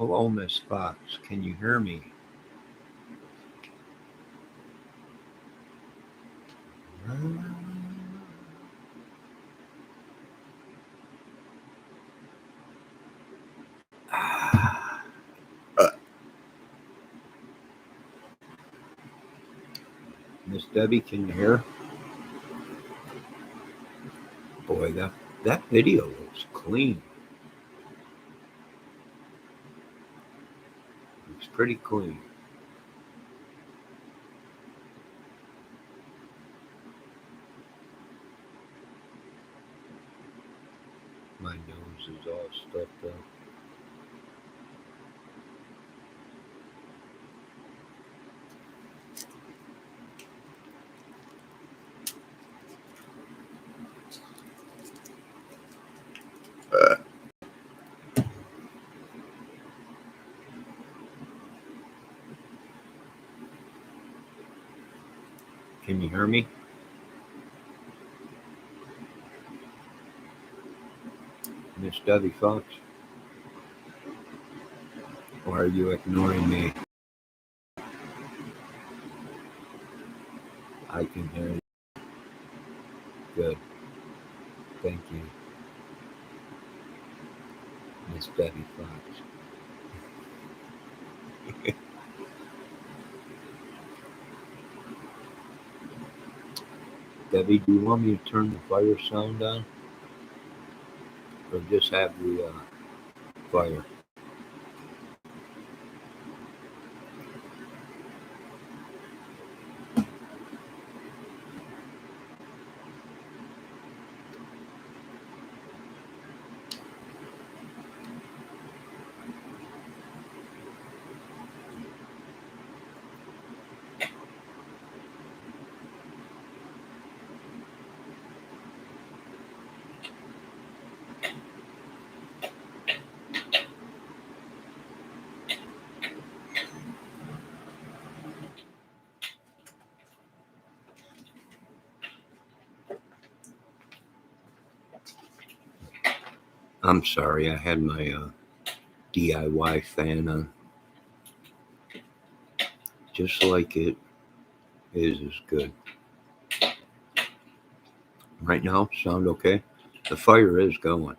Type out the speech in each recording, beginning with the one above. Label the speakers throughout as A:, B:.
A: Hello, Miss Fox. Can you hear me? Ah, Miss Debbie, can you hear? Boy, that video looks clean. It's pretty clean. My nose is all stuffed up. Can you hear me? Miss Debbie Fox? Or are you ignoring me? I can hear you. Good. Thank you, Miss Debbie Fox. Debbie, do you want me to turn the fire sound on? Or just have the fire? I'm sorry, I had my DIY fan on. Just like it is good. Right now, sound okay? The fire is going.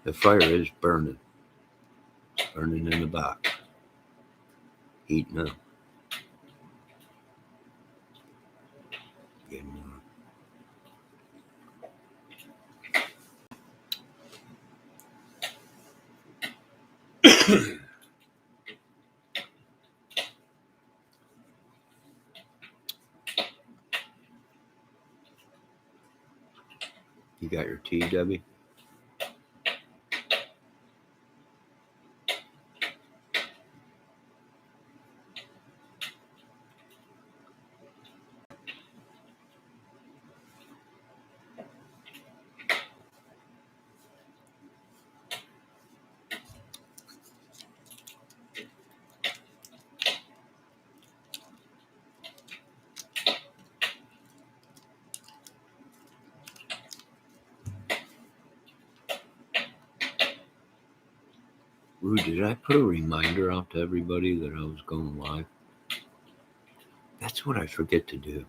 A: The fire is burning. It's burning in the box. Heating up. Getting You got your tea, Debbie? Ooh, did I put a reminder out to everybody that I was going live? That's what I forget to do.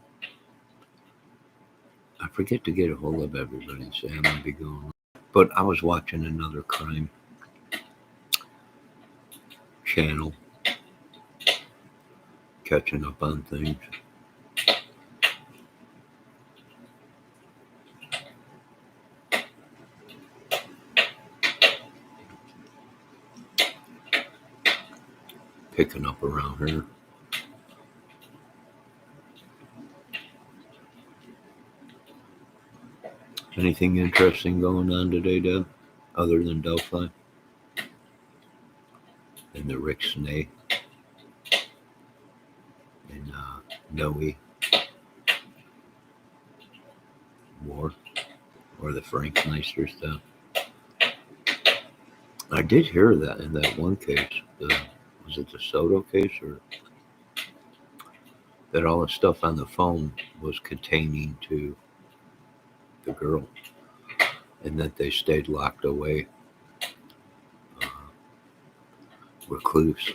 A: I forget to get a hold of everybody and say I'm going to be going live. But I was watching another crime channel, catching up on things. Picking up around her. Anything interesting going on today, Deb? Other than Delphi? And the Rick Snay? And Noe? War? Or the Frank Meister stuff? I did hear that in that one case. Was it the Soto case? Or that all the stuff on the phone was containing to the girl, and that they stayed locked away recluse,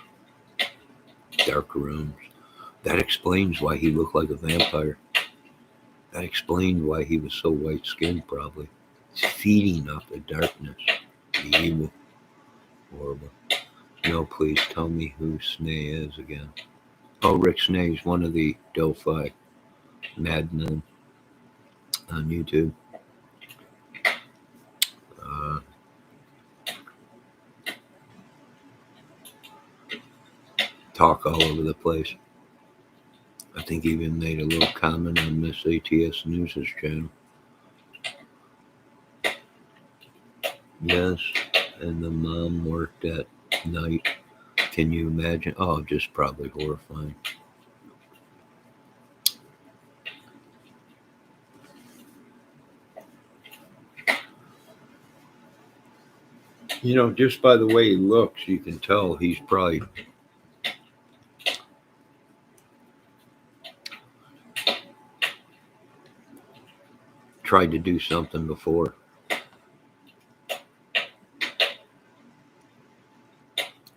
A: dark rooms. That explains why he looked like a vampire. That explained why he was so white-skinned, probably. He's feeding off the darkness, the evil, horrible. No, please tell me who Snay is again. Oh, Rick Snay is one of the Delphi madmen on YouTube. Uh, talk all over the place. I think he even made a little comment on Miss ATS News' channel. Yes, and the mom worked at night. Can you imagine? Oh, just probably horrifying. You know, just by the way he looks, you can tell he's probably tried to do something before.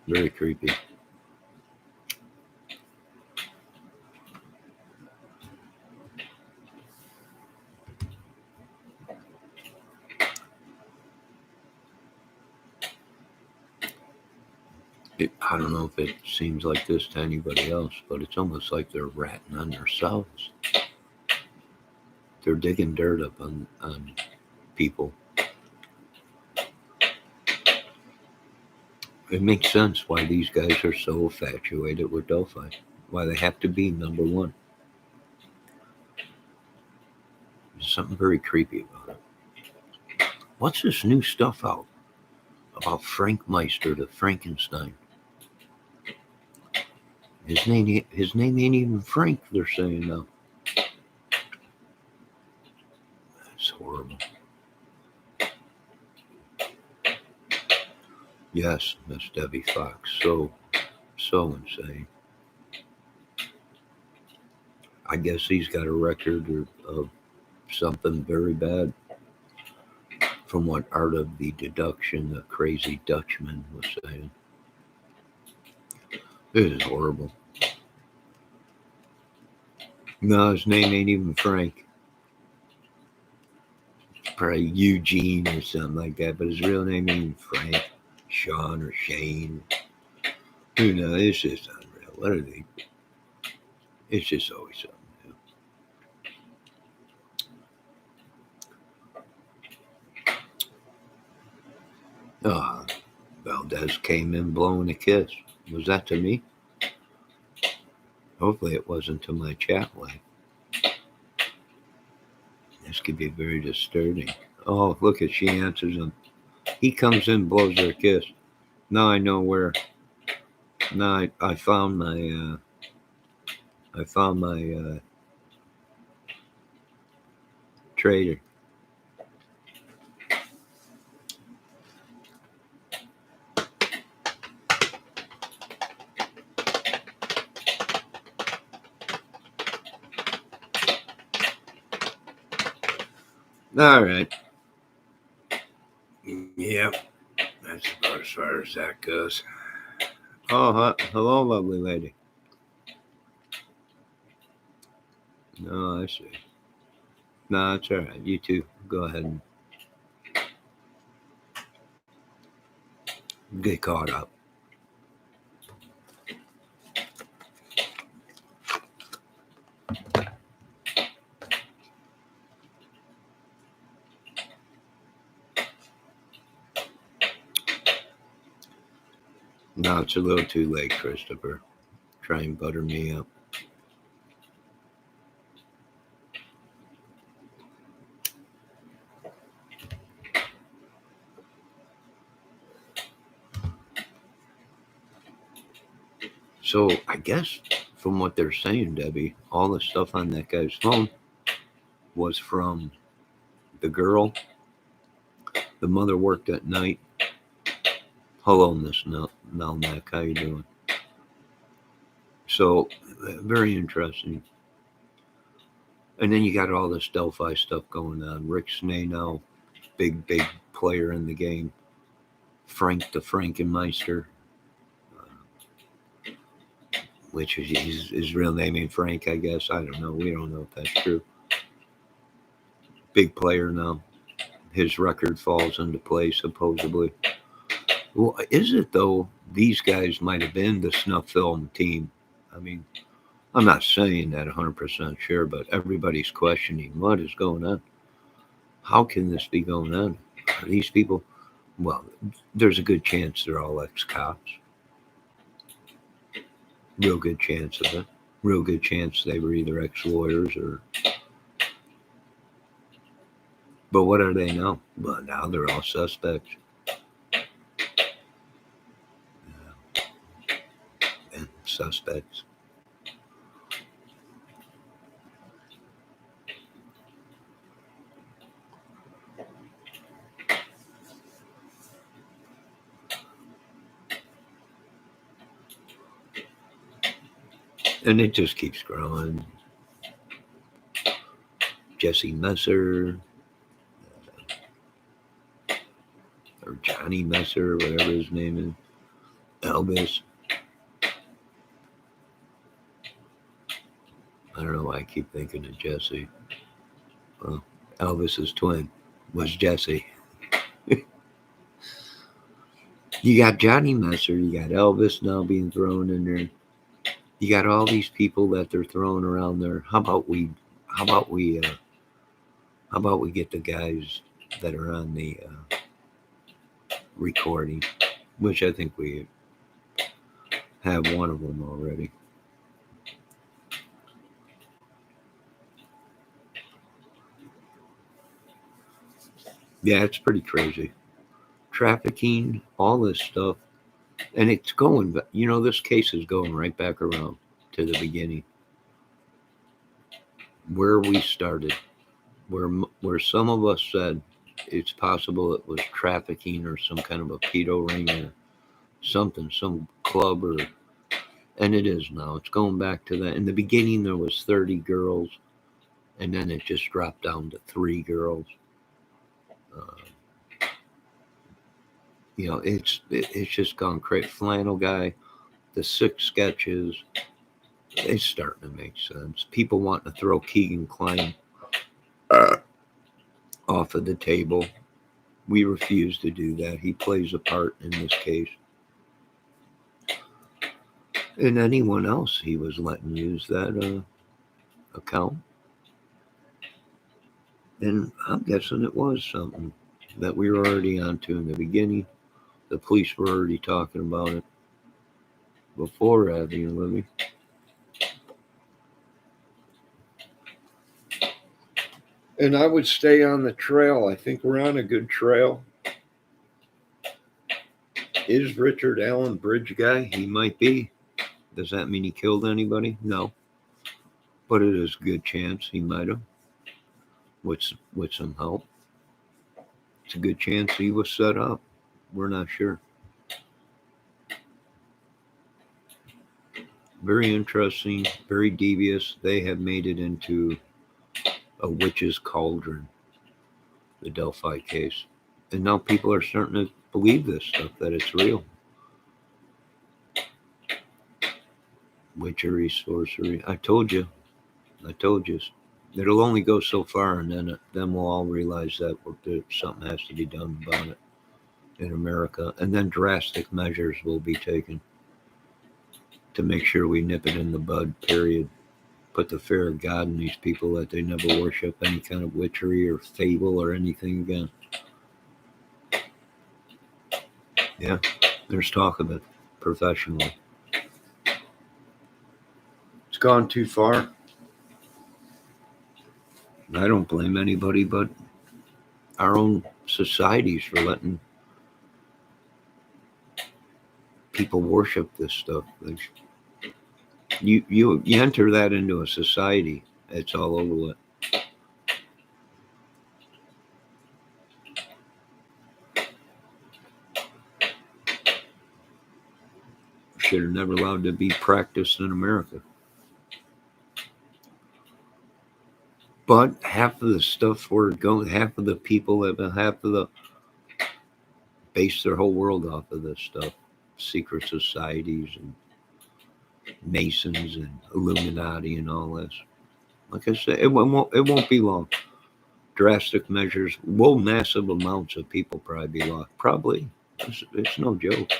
A: Very creepy. I don't know if it seems like this to anybody else, but it's almost like they're ratting on themselves. They're digging dirt up on people. It makes sense why these guys are so infatuated with Delphi. Why they have to be number one. There's something very creepy about it. What's this new stuff out about Frank Meister, the Frankenstein? His name ain't even Frank, they're saying now. That's horrible. Yes, Miss Debbie Fox. So insane. I guess he's got a record of something very bad. From what Art of the Deduction, the crazy Dutchman, was saying. This is horrible. No, his name ain't even Frank. It's probably Eugene or something like that, but his real name ain't Frank, Sean or Shane. Who knows? It's just unreal. What are they? It's just always something new. Ah, Valdez came in blowing a kiss. Was that to me? Hopefully it wasn't to my chat line. This could be very disturbing. Oh, look at she answers him. He comes in, blows her a kiss. Now I know where. Now I found my trader. All right. Yep. That's about as far as that goes. Oh, hello, lovely lady. No, I see. No, it's all right. You two, go ahead and get caught up. No, it's a little too late, Christopher. Try and butter me up. So I guess from what they're saying, Debbie, all the stuff on that guy's phone was from the girl. The mother worked at night. Hello, Miss Melmac. How you doing? So very interesting. And then you got all this Delphi stuff going on. Rick Snay now, big player in the game. Frank the Frankenmeister. which is his real name ain't Frank, I guess. I don't know. We don't know if that's true. Big player now. His record falls into place, supposedly. Well, is it though? These guys might have been the snuff film team. I mean, I'm not saying that 100% sure, but everybody's questioning what is going on. How can this be going on? Are these people, well, there's a good chance they're all ex cops. Real good chance of it. Real good chance they were either ex lawyers or. But what are they now? Well, now they're all suspects and suspects. And it just keeps growing. Jesse Messer or Johnny Messer, whatever his name is. Elvis. I don't know why I keep thinking of Jesse. Well, Elvis's twin was Jesse. You got Johnny Messer, you got Elvis now being thrown in there. You got all these people that they're throwing around there. How about we how about we get the guys that are on the recording, which I think we have one of them already. Yeah, it's pretty crazy. Trafficking, all this stuff. And it's going, this case is going right back around to the beginning where we started, where some of us said it's possible it was trafficking or some kind of a pedo ring or something, some club and it is now. It's going back to that. In the beginning, there was 30 girls, and then it just dropped down to 3 girls. Uh, it's just gone crazy. Flannel guy, the 6 sketches, it's starting to make sense. People wanting to throw Keegan Klein off of the table. We refuse to do that. He plays a part in this case. And anyone else he was letting use that account. And I'm guessing it was something that we were already onto in the beginning. The police were already talking about it before Abby and Libby. And I would stay on the trail. I think we're on a good trail. Is Richard Allen Bridge guy? He might be. Does that mean he killed anybody? No. But it is a good chance he might have. With some help. It's a good chance he was set up. We're not sure. Very interesting, very devious. They have made it into a witch's cauldron, the Delphi case. And now people are starting to believe this stuff, that it's real. Witchery, sorcery. I told you. It'll only go so far, and then we'll all realize that something has to be done about it in America. And then drastic measures will be taken to make sure we nip it in the bud, period. Put the fear of God in these people that they never worship any kind of witchery or fable or anything again. Yeah, there's talk of it professionally. It's gone too far. I don't blame anybody but our own societies for letting people worship this stuff. You enter that into a society, it's all over with. Should have never allowed to be practiced in America. But half of the stuff we're going, half of the people half of the base their whole world off of this stuff, secret societies and Masons and Illuminati and all this. Like I said, it won't be long. Drastic measures will massive amounts of people probably be lost. Probably. It's no joke.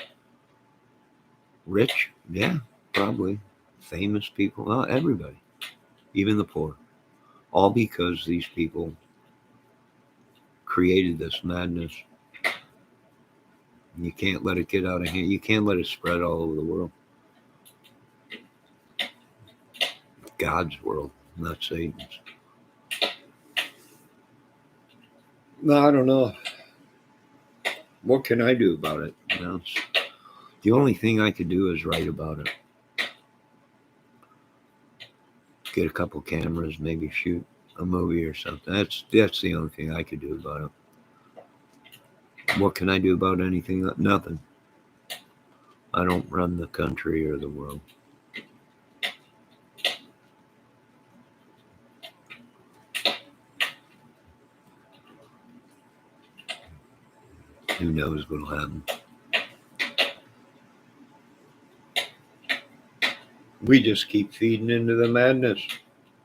A: Rich, yeah, probably. Famous people, well, everybody, even the poor. All because these people created this madness. You can't let it get out of hand. You can't let it spread all over the world. God's world, not Satan's. No, I don't know. What can I do about it? The only thing I could do is write about it. Get a couple cameras, maybe shoot a movie or something. That's the only thing I could do about it. What can I do about anything? Nothing. I don't run the country or the world. Who knows what'll happen? We just keep feeding into the madness.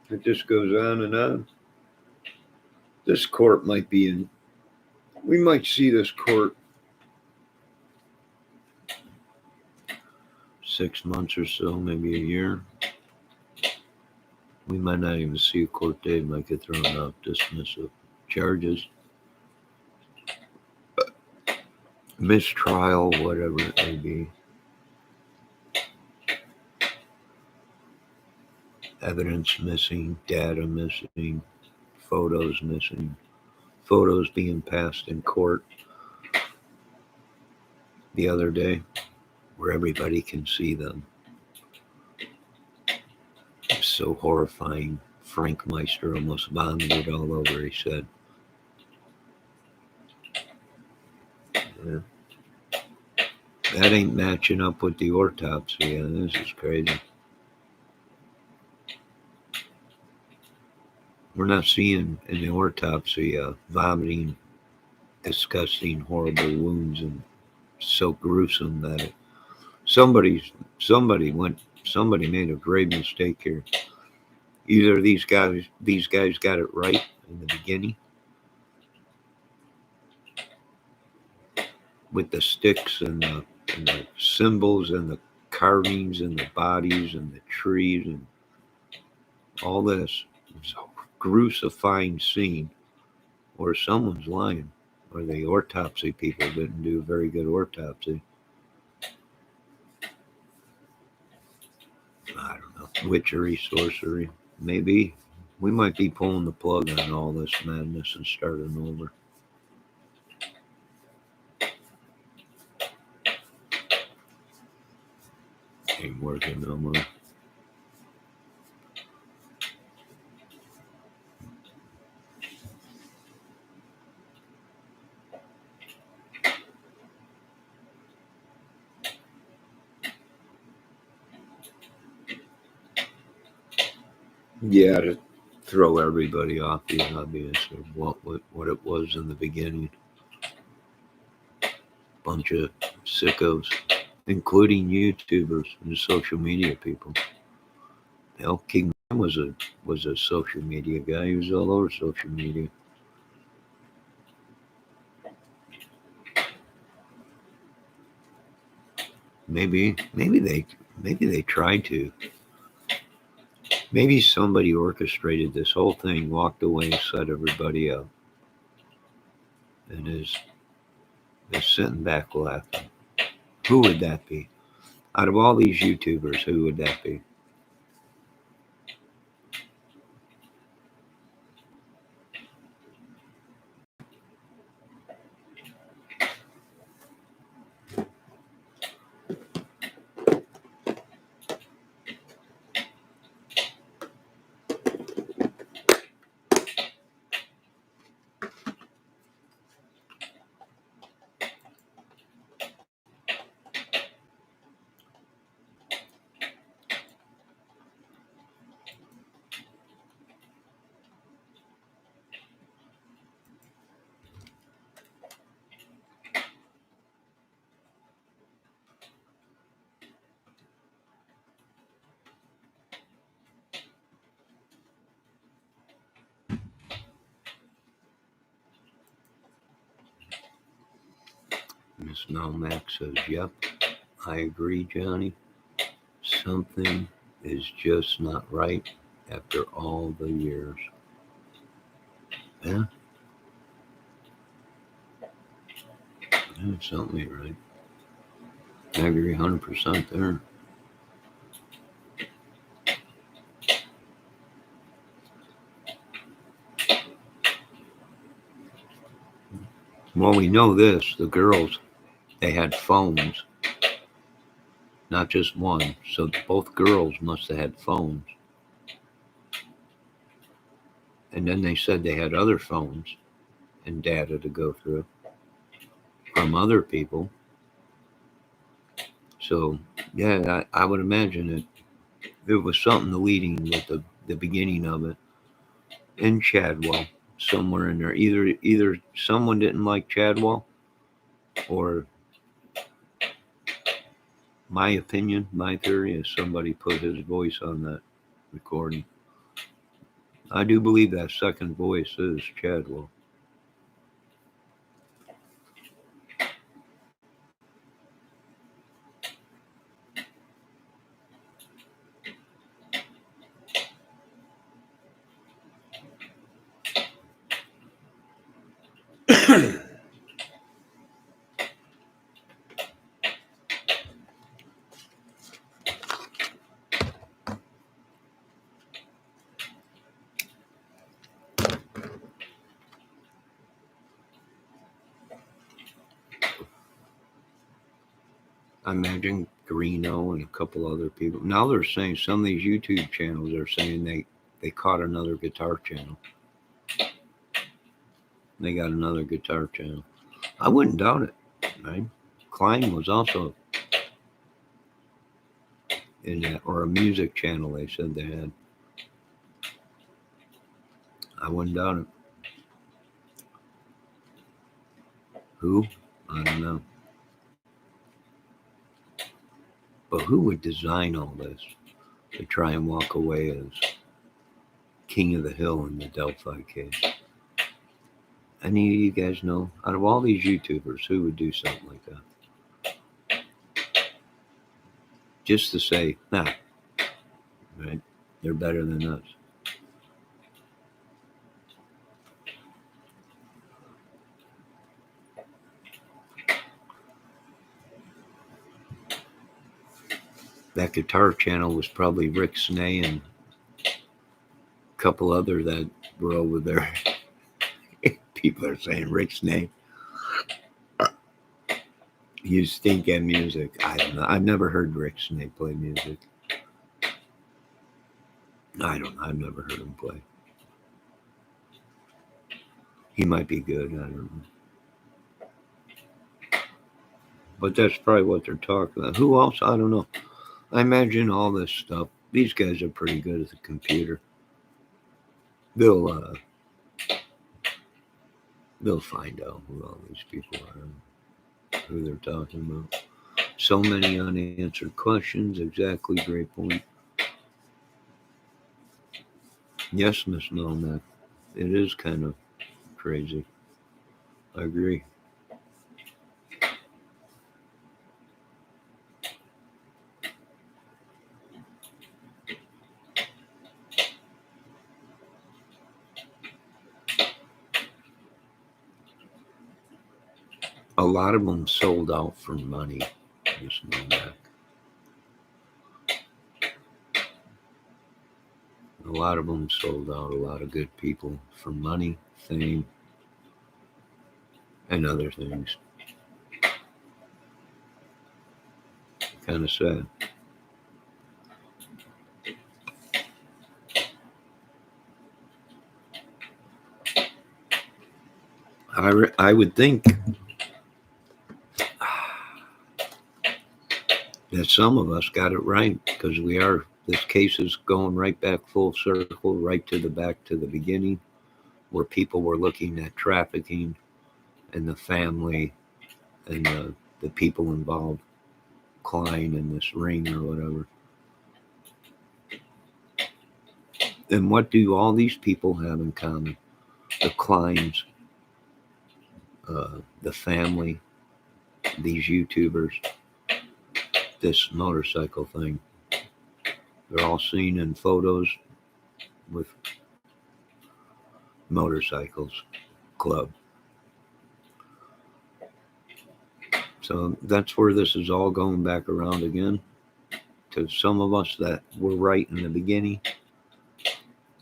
A: It just goes on and on. This court might be in. We might see this court 6 months or so, maybe a year. We might not even see a court date. Might get thrown out, dismissive charges, mistrial, whatever it may be. Evidence missing, data missing, photos missing, photos being passed in court the other day where everybody can see them. It's so horrifying. Frank Meister almost vomited all over, he said. Yeah. That ain't matching up with the autopsy. This is crazy. We're not seeing in the autopsy vomiting, disgusting, horrible wounds, and so gruesome that somebody made a grave mistake here. Either these guys got it right in the beginning with the sticks and the symbols and the carvings and the bodies and the trees and all this. It's a gruesifying scene, or someone's lying, or the autopsy people didn't do a very good autopsy. I don't know. Witchery, sorcery. Maybe we might be pulling the plug on all this madness and starting over. Ain't working no more. Yeah, to throw everybody off the obvious of what it was in the beginning. Bunch of sickos, including YouTubers and social media people. Hell, King was a social media guy. He was all over social media. Maybe they tried to. Maybe somebody orchestrated this whole thing, walked away, set everybody up, and is sitting back laughing. Who would that be? Out of all these YouTubers, who would that be? Miss Melmac says, yep, I agree, Johnny. Something is just not right after all the years. Yeah, something ain't right. I agree 100% there. Well, we know this. The girls, they had phones, not just one. So both girls must have had phones. And then they said they had other phones and data to go through from other people. So, yeah, I would imagine that there was something leading with the beginning of it in Chadwell, somewhere in there. Either someone didn't like Chadwell, or my opinion, my theory is somebody put his voice on that recording. I do believe that second voice is Chadwell. I imagine Greeno and a couple other people. Now they're saying some of these YouTube channels are saying they caught another guitar channel. They got another guitar channel. I wouldn't doubt it, right? Klein was also in that, or a music channel they said they had. I wouldn't doubt it. Who? I don't know. But who would design all this to try and walk away as king of the hill in the Delphi case? Any of you guys know? Out of all these YouTubers, who would do something like that? Just to say, nah, right? They're better than us. That guitar channel was probably Rick Snay and a couple other that were over there. People are saying Rick Snay. You stink at music. I don't know. I've never heard Rick Snay play music. I don't know. I've never heard him play. He might be good. I don't know. But that's probably what they're talking about. Who else? I don't know. I imagine all this stuff. These guys are pretty good at the computer. They'll find out who all these people are and who they're talking about. So many unanswered questions. Exactly. Great point. Yes, Miss Melmac. It is kind of crazy. I agree. A lot of them sold out for money. Miss Melmac. A lot of them sold out. A lot of good people for money, fame, and other things. Kind of sad. I would think that some of us got it right, because this case is going right back full circle, right to the beginning, where people were looking at trafficking and the family and the people involved, Klein and this ring or whatever. And what do all these people have in common? The Kleins, the family, these YouTubers, this motorcycle thing. They're all seen in photos with motorcycles club. So that's where this is all going back around again to some of us that were right in the beginning.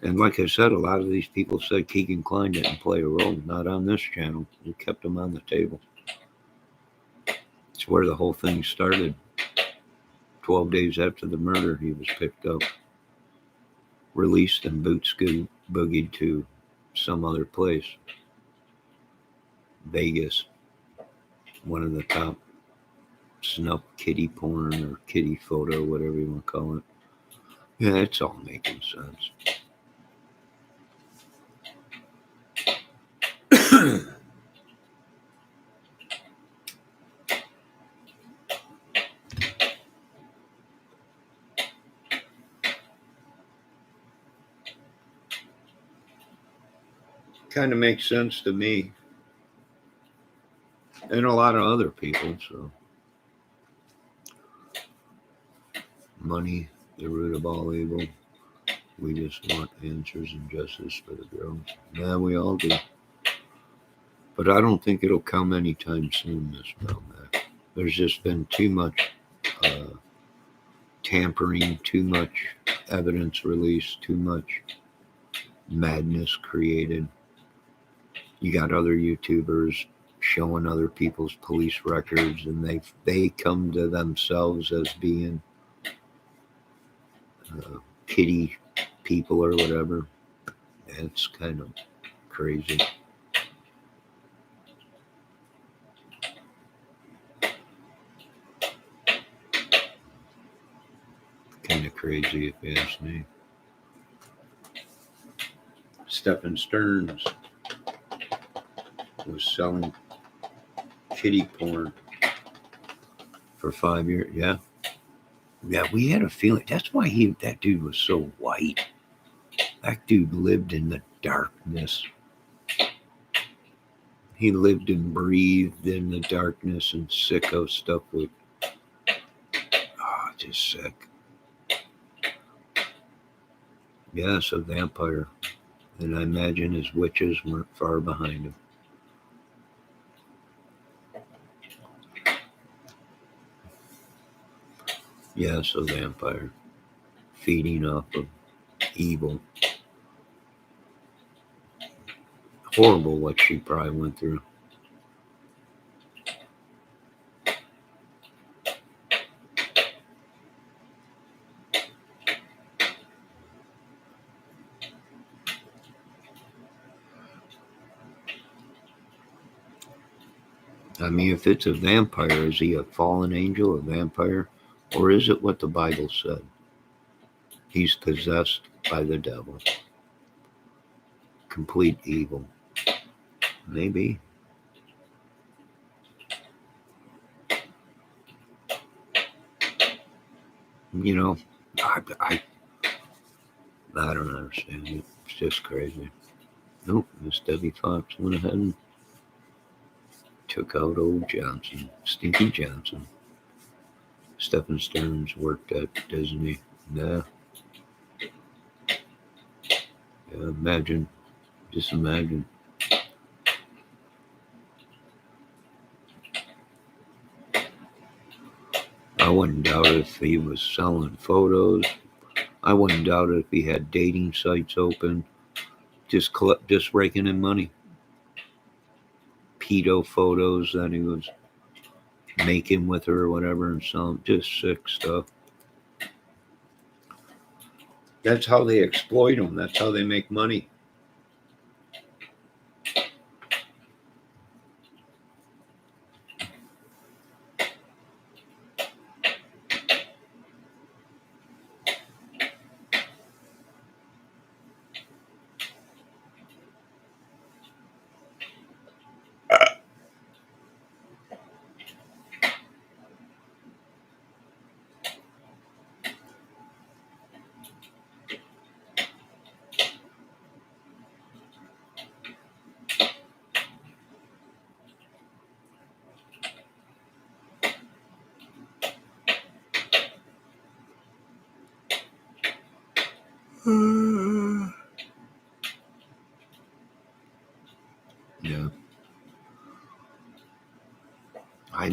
A: And like I said, a lot of these people said Keegan Kline didn't play a role, not on this channel. We kept him on the table. It's where the whole thing started. 12 days after the murder, he was picked up, released, and boogied to some other place. Vegas, one of the top snuff kitty porn or kitty photo, whatever you want to call it. Yeah, it's all making sense. Kind of makes sense to me and a lot of other people. So money, the root of all evil. We just want answers and justice for the girls. Yeah, we all do. But I don't think it'll come anytime soon, Miss Melmac. There's just been too much tampering, too much evidence released, too much madness created. You got other YouTubers showing other people's police records, and they come to themselves as being kitty people or whatever. It's kind of crazy. Kind of crazy if you ask me. Stephen Stearns was selling kitty porn for 5 years. Yeah. Yeah, we had a feeling. That's why that dude was so white. That dude lived in the darkness. He lived and breathed in the darkness and sicko stuff with, just sick. Yes, a vampire. And I imagine his witches weren't far behind him. Yes, a vampire. Feeding off of evil. Horrible what she probably went through. I mean, if it's a vampire, is he a fallen angel, a vampire? Or is it what the Bible said? He's possessed by the devil. Complete evil. Maybe. You know, I don't understand it. It's just crazy. Nope, Miss Debbie Fox went ahead and took out old Johnson, Stinky Johnson. Stephen Stearns worked at Disney. Yeah. Imagine. Just imagine. I wouldn't doubt it if he was selling photos. I wouldn't doubt it if he had dating sites open. Just raking in money. Pedo photos that he was making with her or whatever and some just sick stuff. That's how they exploit them. That's how they make money.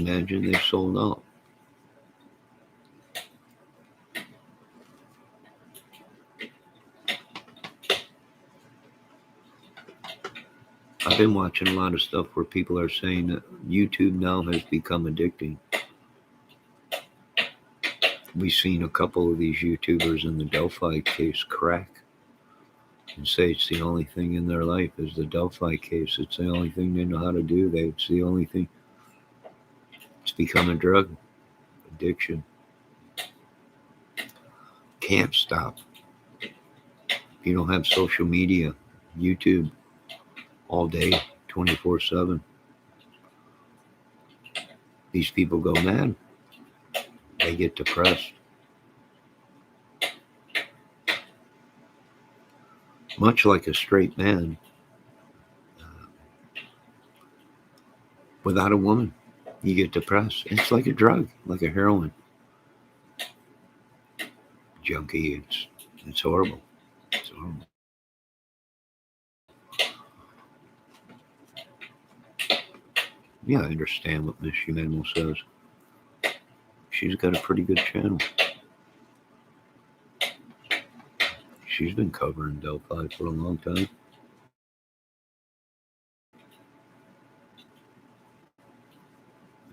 A: imagine they sold out. I've been watching a lot of stuff where people are saying that YouTube now has become addicting. We've seen a couple of these YouTubers in the Delphi case crack and say it's the only thing in their life is the Delphi case. It's the only thing they know how to do. It's the only thing. It's become a drug addiction. Can't stop. If you don't have social media, YouTube, all day, 24/7, these people go mad. They get depressed. Much like a straight man, without a woman, you get depressed. It's like a drug, like a heroin junkie. It's horrible. It's horrible. Yeah, I understand what Miss Humano says. She's got a pretty good channel. She's been covering Delphi for a long time.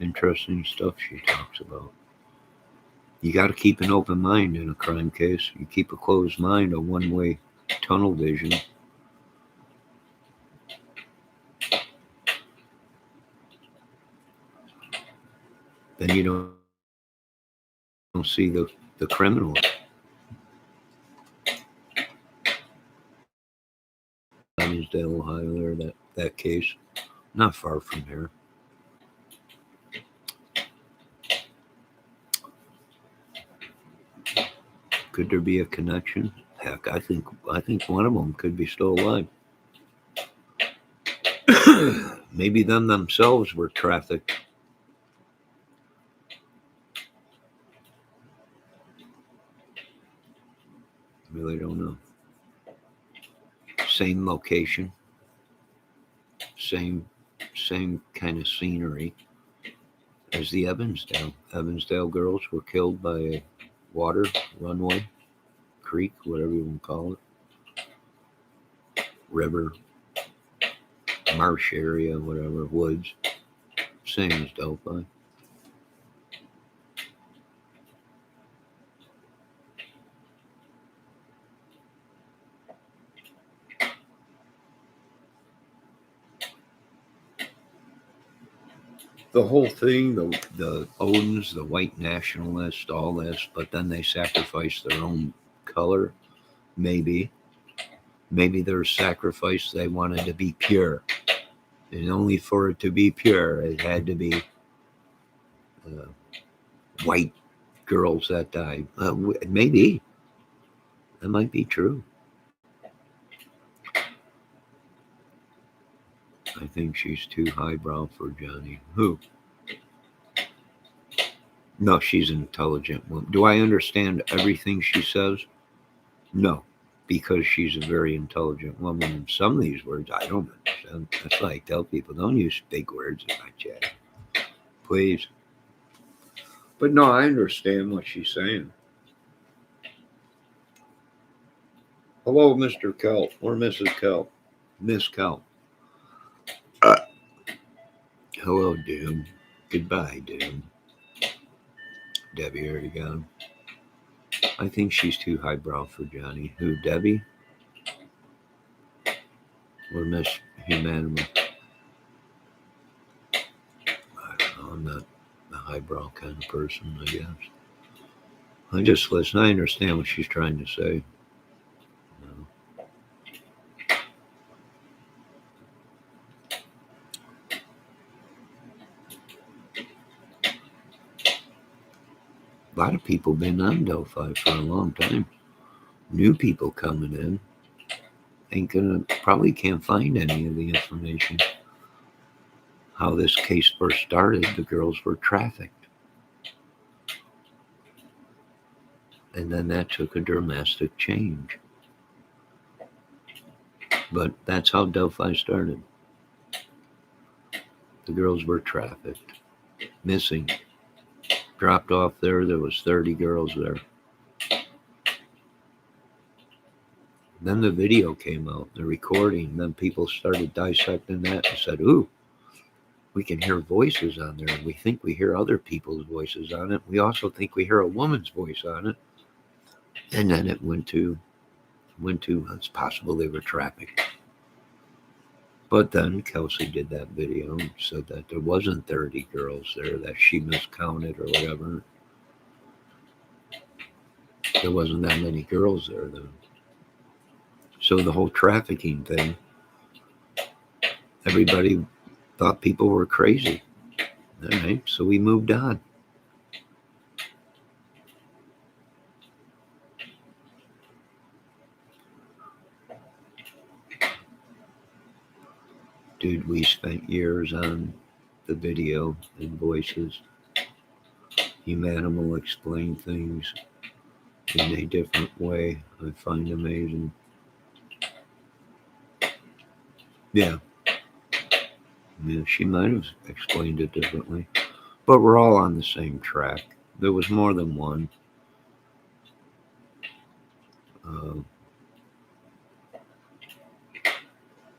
A: Interesting stuff she talks about. You got to keep an open mind in a crime case. You keep a closed mind, a one-way tunnel vision. Then you don't see the criminal. Hinsdale, Ohio, there, that case. Not far from here. Could there be a connection? Heck, I think one of them could be still alive. Maybe them themselves were trafficked. Really don't know. Same location, same kind of scenery as the Evansdale girls were killed by a water runway, creek, whatever you want to call it, river, marsh area, whatever, woods. Same as Delphi. The whole thing, the Odins, the white nationalists, all this, but then they sacrifice their own color. Maybe their sacrifice, they wanted to be pure. And only for it to be pure, it had to be white girls that died. Maybe. That might be true. I think she's too highbrow for Johnny. Who? No, she's an intelligent woman. Do I understand everything she says? No, because she's a very intelligent woman. And some of these words I don't understand. That's why I tell people, don't use big words in my chat. Please. But no, I understand what she's saying. Hello, Mr. Kelp or Mrs. Kelp. Miss Kelp. Hello, Doom. Goodbye, Doom. Debbie already got him. I think she's too highbrow for Johnny. Who, Debbie? Or Miss Humanity? I don't know. I'm not a highbrow kind of person, I guess. I just listen. I understand what she's trying to say. A lot of people been on Delphi for a long time. New people coming in probably can't find any of the information. How this case first started, the girls were trafficked. And then that took a dramatic change. But that's how Delphi started. The girls were trafficked. missing. Dropped off there. There was 30 girls there. Then the video came out, the recording. Then people started dissecting that and said, ooh, we can hear voices on there. We think we hear other people's voices on it. We also think we hear a woman's voice on it. And then it went to it's possible they were trafficked. But then Kelsey did that video and said that there wasn't 30 girls there, that she miscounted or whatever. There wasn't that many girls there then. So the whole trafficking thing, everybody thought people were crazy. All right, so we moved on. Dude, we spent years on the video and voices. Humanimal explain things in a different way. I find amazing. Yeah, she might have explained it differently. But we're all on the same track. There was more than one.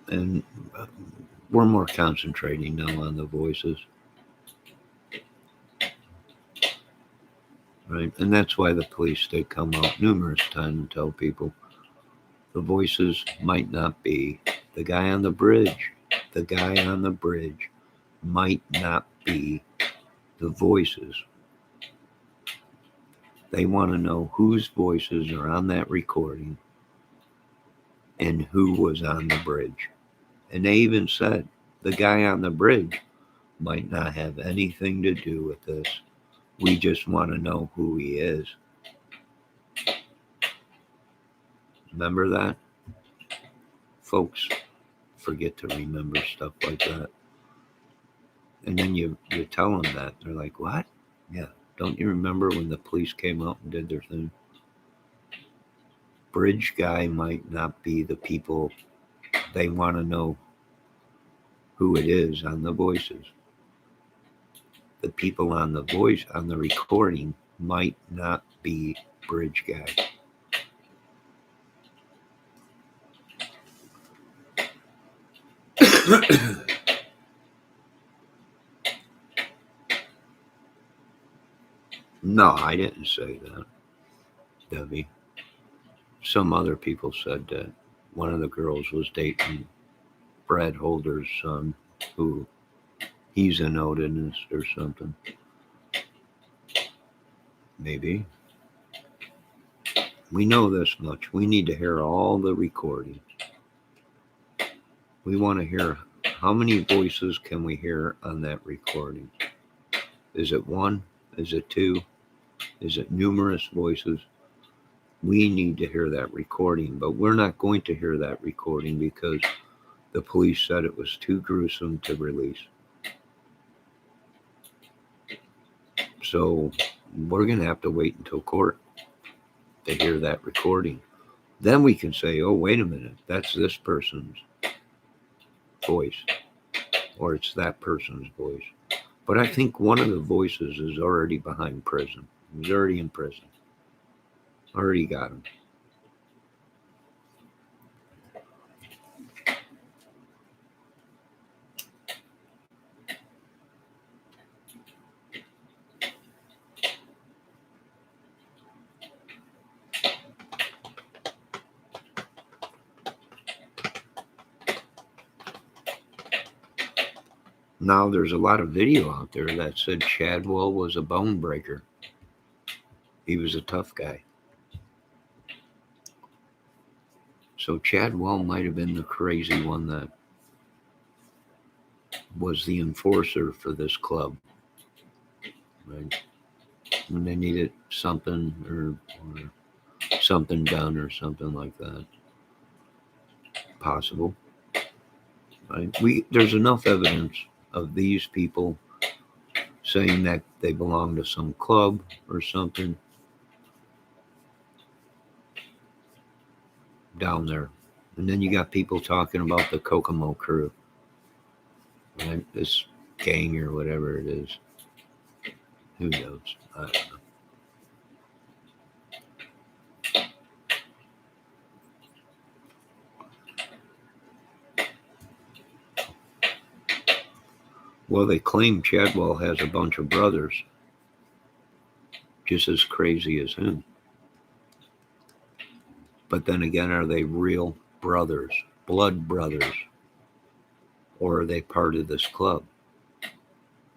A: And we're more concentrating now on the voices. Right? And that's why the police, they come out numerous times and tell people the voices might not be the guy on the bridge. The guy on the bridge might not be the voices. They want to know whose voices are on that recording and who was on the bridge. And they even said the guy on the bridge might not have anything to do with this. We just want to know who he is. Remember that? Folks forget to remember stuff like that. And then you tell them that. They're like, what? Yeah. Don't you remember when the police came out and did their thing? Bridge guy might not be the people. They want to know who it is on the voices. The people on the voice, on the recording, might not be bridge guy. No, I didn't say that, Debbie. Some other people said that one of the girls was dating Brad Holder's son, who he's an Odinist or something. Maybe. We know this much. We need to hear all the recording. We want to hear how many voices can we hear on that recording. Is it one? Is it two? Is it numerous voices? We need to hear that recording, but we're not going to hear that recording because the police said it was too gruesome to release. So we're going to have to wait until court to hear that recording. Then we can say, oh, wait a minute, that's this person's voice, or it's that person's voice. But I think one of the voices is already behind prison. He's already in prison. Already got him. Now there's a lot of video out there that said Chadwell was a bone breaker. He was a tough guy. So Chadwell might have been the crazy one that was the enforcer for this club. Right? When they needed something or something done or something like that. Possible. Right? There's enough evidence of these people saying that they belong to some club or something down there. And then you got people talking about the Kokomo crew, right? This gang or whatever it is. Who knows? I don't know. Well, they claim Chadwell has a bunch of brothers just as crazy as him. But then again, are they real brothers, blood brothers, or are they part of this club?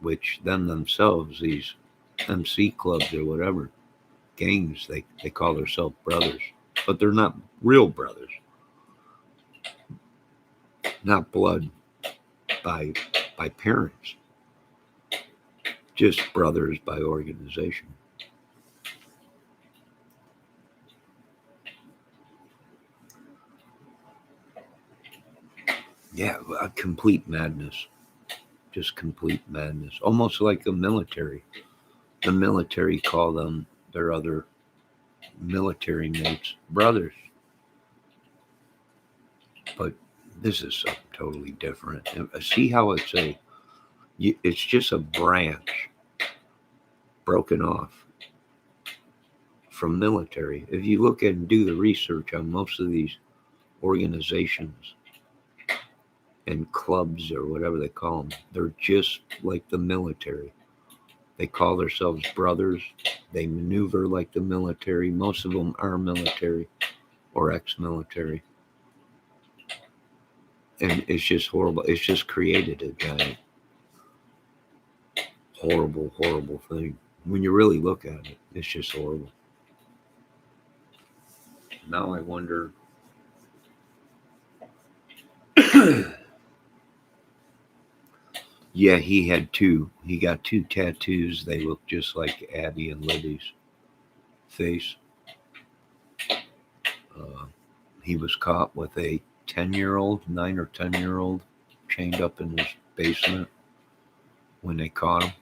A: Which them themselves, these MC clubs or whatever, gangs, they call themselves brothers. But they're not real brothers. Not blood by parents. Just brothers by organization. Yeah, a complete madness. Just complete madness. Almost like the military. The military call them their other military mates brothers. But this is something totally different. And see how it's just a branch broken off from military. If you look at and do the research on most of these organizations and clubs or whatever they call them, they're just like the military. They call themselves brothers. They maneuver like the military. Most of them are military or ex-military. And it's just horrible. It's just created a giant, horrible, horrible thing. When you really look at it, it's just horrible. Now I wonder. Yeah, he had two. He got two tattoos. They look just like Abby and Libby's face. Uh, he was caught with a 10-year-old, 9 or 10-year-old, chained up in his basement when they caught him.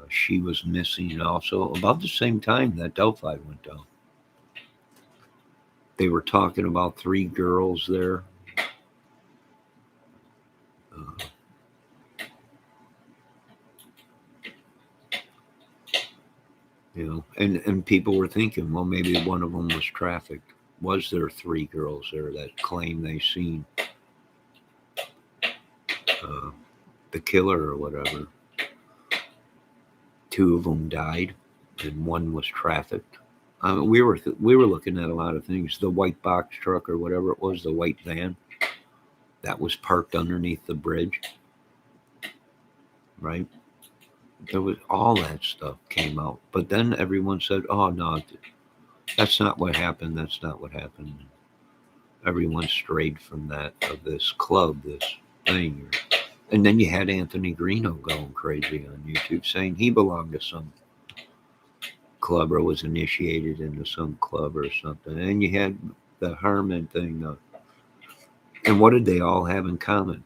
A: She was missing also about the same time that Delphi went down. They were talking about 3 girls there. Uh, and people were thinking, well, maybe one of them was trafficked. Was there 3 girls there that claim they seen uh, the killer or whatever? 2 of them died, and 1 was trafficked. We were looking at a lot of things. The white box truck or whatever it was, the white van that was parked underneath the bridge, right? There was all that stuff came out, but then everyone said, "Oh no, that's not what happened. That's not what happened." Everyone strayed from that of this club, this thing, and then you had Anthony Greeno going crazy on YouTube saying he belonged to some club or was initiated into some club or something. And you had the Harmon thing. And what did they all have in common?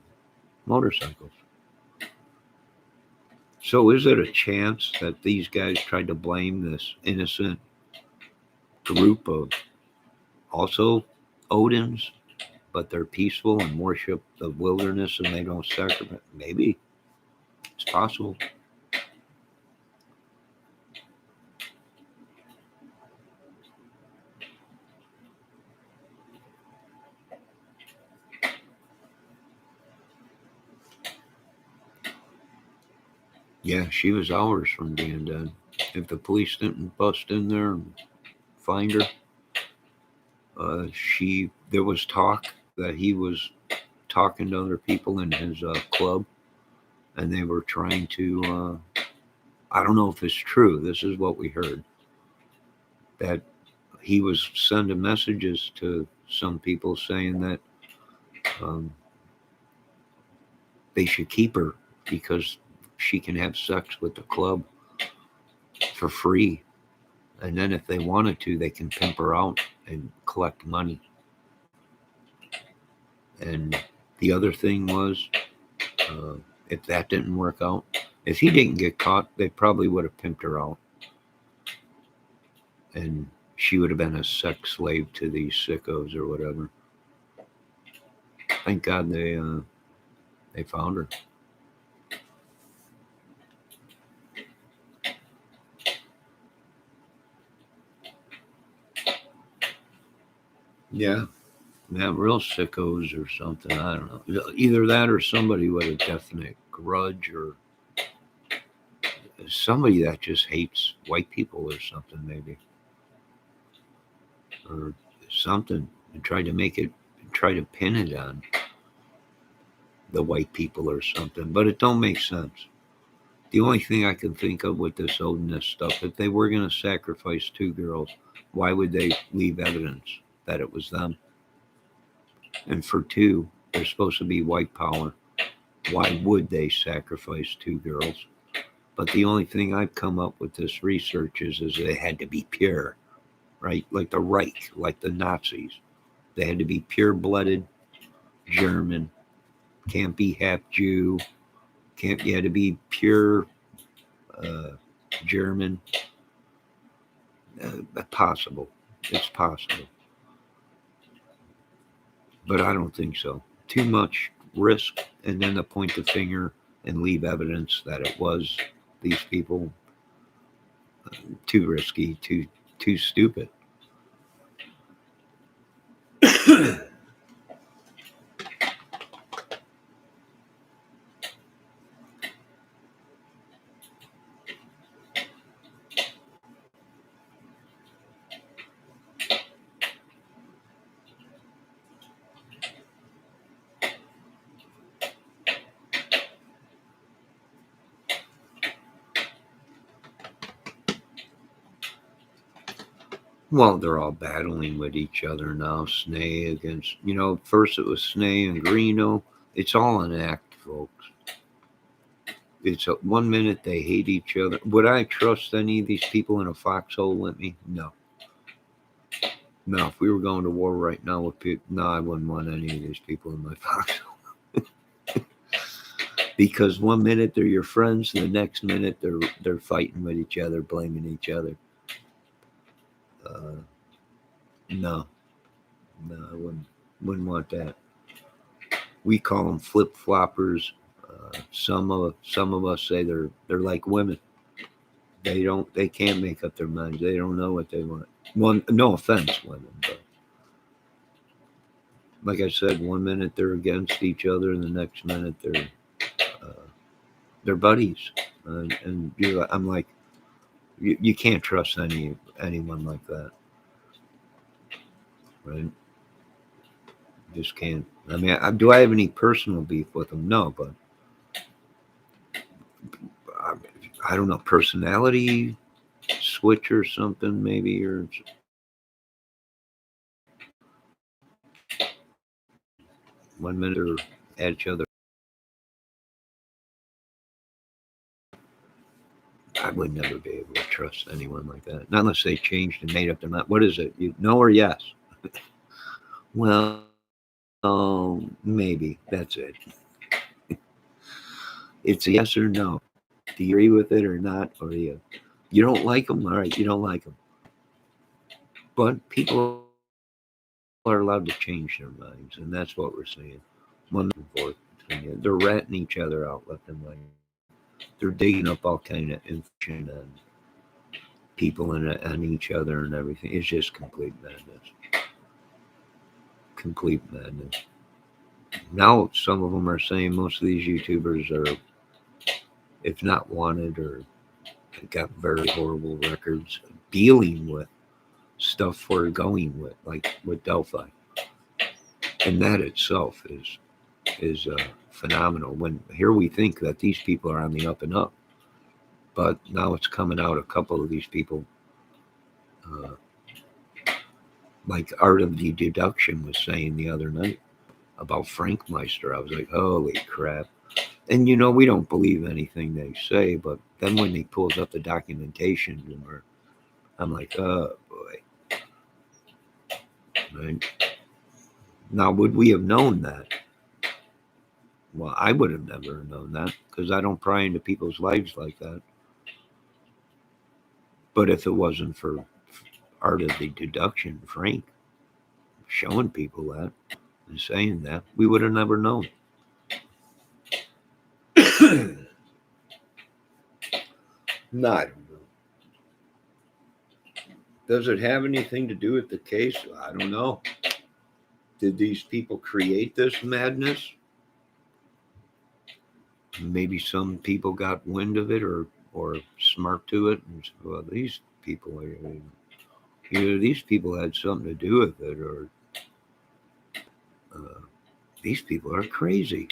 A: Motorcycles. So is it a chance that these guys tried to blame this innocent group of also Odins, but they're peaceful and worship the wilderness and they don't sacrifice? Maybe. It's possible. Yeah, she was hours from being dead. If the police didn't bust in there and find her, there was talk that he was talking to other people in his club, and they were trying to. I don't know if it's true. This is what we heard, that he was sending messages to some people saying that um, they should keep her because she can have sex with the club for free, and then if they wanted to, they can pimp her out and collect money. And the other thing was, uh, if that didn't work out, if he didn't get caught, they probably would have pimped her out, and she would have been a sex slave to these sickos or whatever. Thank God they found her. Yeah. Yeah, real sickos or something. I don't know. Either that or somebody with a definite grudge or somebody that just hates white people or something, maybe. Or something. And try to pin it on the white people or something. But it don't make sense. The only thing I can think of with this Odinist stuff, if they were going to sacrifice two girls, why would they leave evidence that it was them? And for two, they're supposed to be white power. Why would they sacrifice two girls? But the only thing I've come up with this research is they had to be pure, right? Like the Reich, like the Nazis. They had to be pure blooded German. Can't be half Jew. Can't You had to be pure uh, German. Possible. It's possible. But I don't think so. Too much risk and then to point the finger and leave evidence that it was these people. Too risky, too stupid. Well, they're all battling with each other now. Snay against, first it was Snay and Greeno. It's all an act, folks. It's 1 minute they hate each other. Would I trust any of these people in a foxhole with me? No. No, if we were going to war right now with people, no, I wouldn't want any of these people in my foxhole. Because 1 minute they're your friends, the next minute they're fighting with each other, blaming each other. Uh, no, no, I wouldn't want that. We call them flip floppers. Some of us say they're like women. They can't make up their minds. They don't know what they want. One, no offense, women, but like I said, 1 minute they're against each other, and the next minute they're buddies. And I'm like, you can't trust anyone like that, right? Just can't. I mean, do I have any personal beef with them? No, but I don't know, personality switch or something, maybe, or one minute they're at each other. I would never be able to trust anyone like that, not unless they changed and made up their mind. What is it? You no or yes? Well, maybe that's it. It's a yes or no. Do you agree with it or not? Or you don't like them? All right, you don't like them. But people are allowed to change their minds, and that's what we're seeing. One forth between you. They're ratting each other out left and right. They're digging up all kind of information and people and each other and everything. It's just complete madness. Complete madness. Now some of them are saying most of these YouTubers are, if not wanted, or got very horrible records dealing with stuff we're going with, like with Delphi, and that itself is phenomenal. When here we think that these people are on the up and up, but now it's coming out. A couple of these people, uh, like Art of the Deduction was saying the other night about Frank Meister. I was like, holy crap! And we don't believe anything they say, but then when he pulls up the documentation, I'm like, oh boy. Right? Now, would we have known that? Well, I would have never known that because I don't pry into people's lives like that. But if it wasn't for Art of the Deduction, Frank showing people that and saying that, we would have never known. Not. Does it have anything to do with the case? I don't know. Did these people create this madness? Maybe some people got wind of it or smart to it and said, well, these people are, either these people had something to do with it or uh, these people are crazy.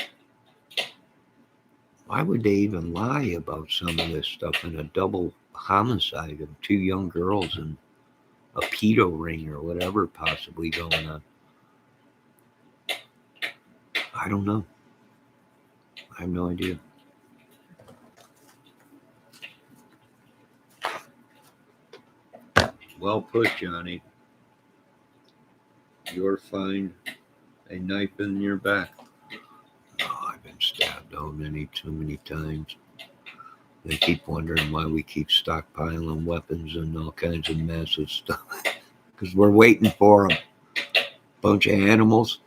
A: Why would they even lie about some of this stuff in a double homicide of two young girls and a pedo ring or whatever possibly going on? I don't know. I have no idea. Well put, Johnny. You'll find a knife in your back. Oh, I've been stabbed too many times. They keep wondering why we keep stockpiling weapons and all kinds of massive stuff. Because we're waiting for them. Bunch of animals.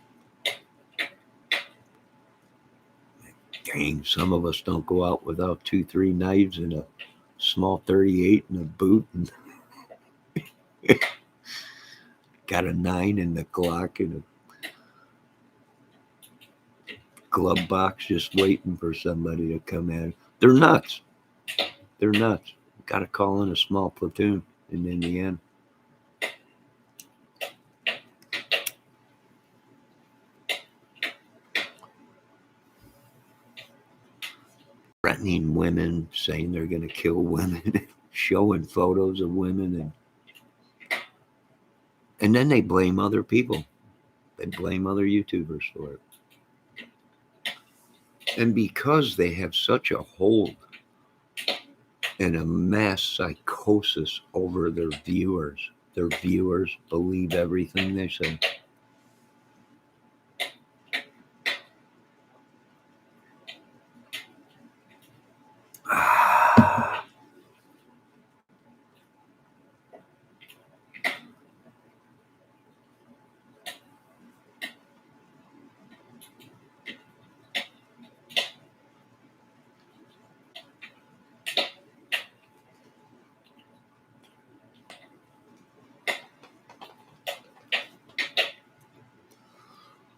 A: Dang, some of us don't go out without 2, 3 knives and a small 38 and a boot and got a 9 in the Glock and a glove box just waiting for somebody to come in. They're nuts. They're nuts. Got to call in a small platoon, and in the end, threatening women, saying they're going to kill women, showing photos of women, and then they blame other people. They blame other YouTubers for it. And because they have such a hold and a mass psychosis over their viewers believe everything they say.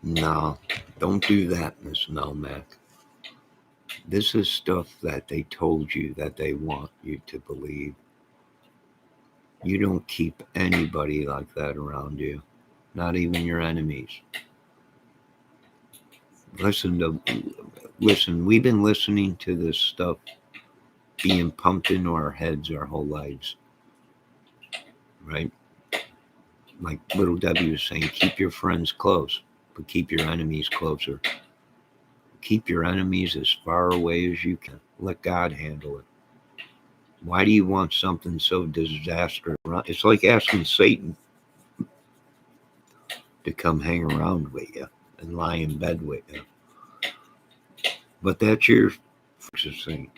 A: No, don't do that, Miss Melmac. This is stuff that they told you that they want you to believe. You don't keep anybody like that around you, not even your enemies. Listen, we've been listening to this stuff being pumped into our heads our whole lives, right? Like little Debbie was saying, keep your friends close, but keep your enemies closer. Keep your enemies as far away as you can. Let God handle it. Why do you want something so disastrous? It's like asking Satan to come hang around with you and lie in bed with you. But that's your thing.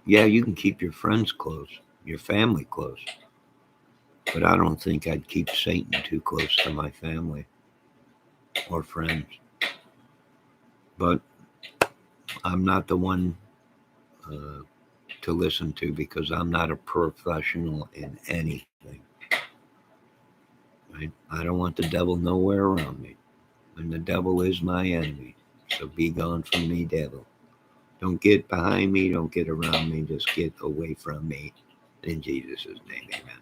A: Yeah, you can keep your friends close, your family close. But I don't think I'd keep Satan too close to my family or friends. But I'm not the one to listen to because I'm not a professional in anything. Right? I don't want the devil nowhere around me. And the devil is my enemy. So be gone from me, devil. Don't get behind me. Don't get around me. Just get away from me. In Jesus' name, amen.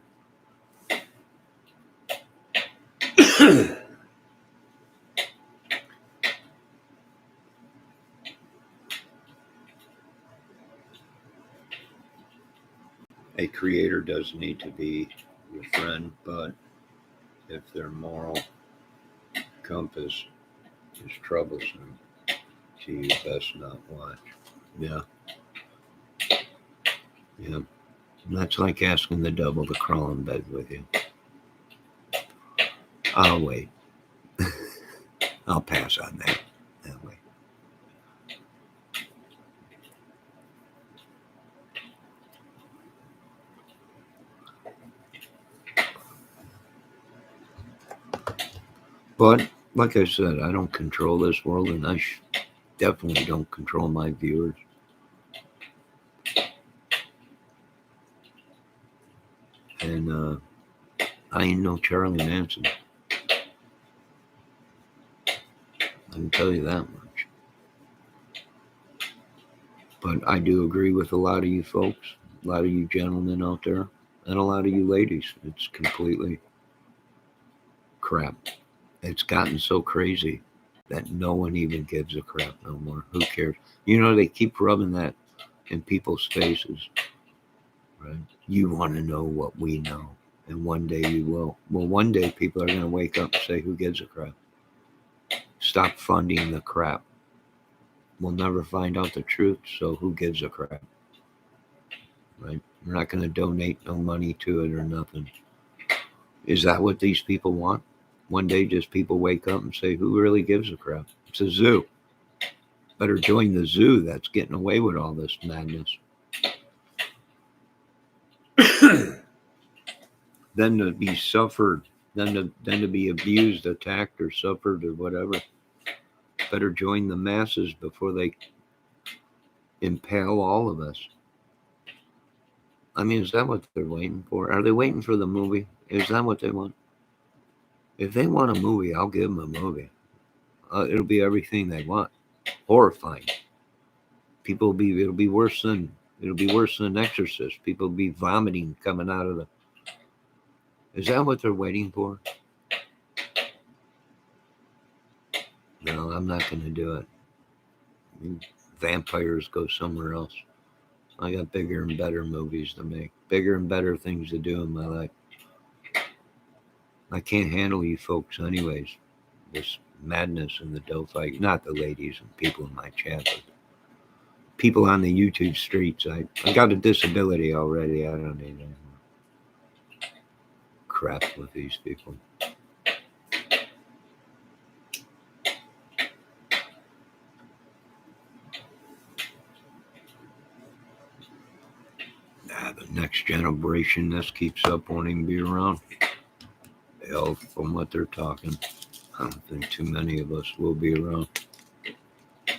A: A creator does need to be your friend, but if their moral compass is troublesome to you, best not watch. Yeah. Yeah. And that's like asking the devil to crawl in bed with you. I'll wait. I'll pass on that way. But like I said, I don't control this world, and I definitely don't control my viewers. And I ain't no Charlie Manson. can tell you that much. But I do agree with a lot of you folks, a lot of you gentlemen out there, and a lot of you ladies. It's completely crap. It's gotten so crazy that no one even gives a crap no more. Who cares? They keep rubbing that in people's faces, right? You want to know what we know, and one day you will. Well, one day people are going to wake up and say, who gives a crap? Stop funding the crap. We'll never find out the truth, so who gives a crap? Right? We're not going to donate no money to it or nothing. Is that what these people want? One day just people wake up and say, who really gives a crap? It's a zoo. Better join the zoo that's getting away with all this madness. Then to be suffered, then to be abused, attacked, or suffered, or whatever. Better join the masses before they impale all of us. I mean, is that what they're waiting for? Are they waiting for the movie? Is that what they want? If they want a movie, I'll give them a movie. It'll be everything they want. Horrifying. It'll be worse than Exorcist. People will be vomiting coming out of the. Is that what they're waiting for? No, I'm not going to do it. Vampires go somewhere else. I got bigger and better movies to make, bigger and better things to do in my life. I can't handle you folks anyways. This madness in the dough fight. Not the ladies and people in my chat, but people on the YouTube streets. I got a disability already. I don't need any more crap with these people. The next generation, this keeps up, won't even be around. Hell, from what they're talking, I don't think too many of us will be around. It's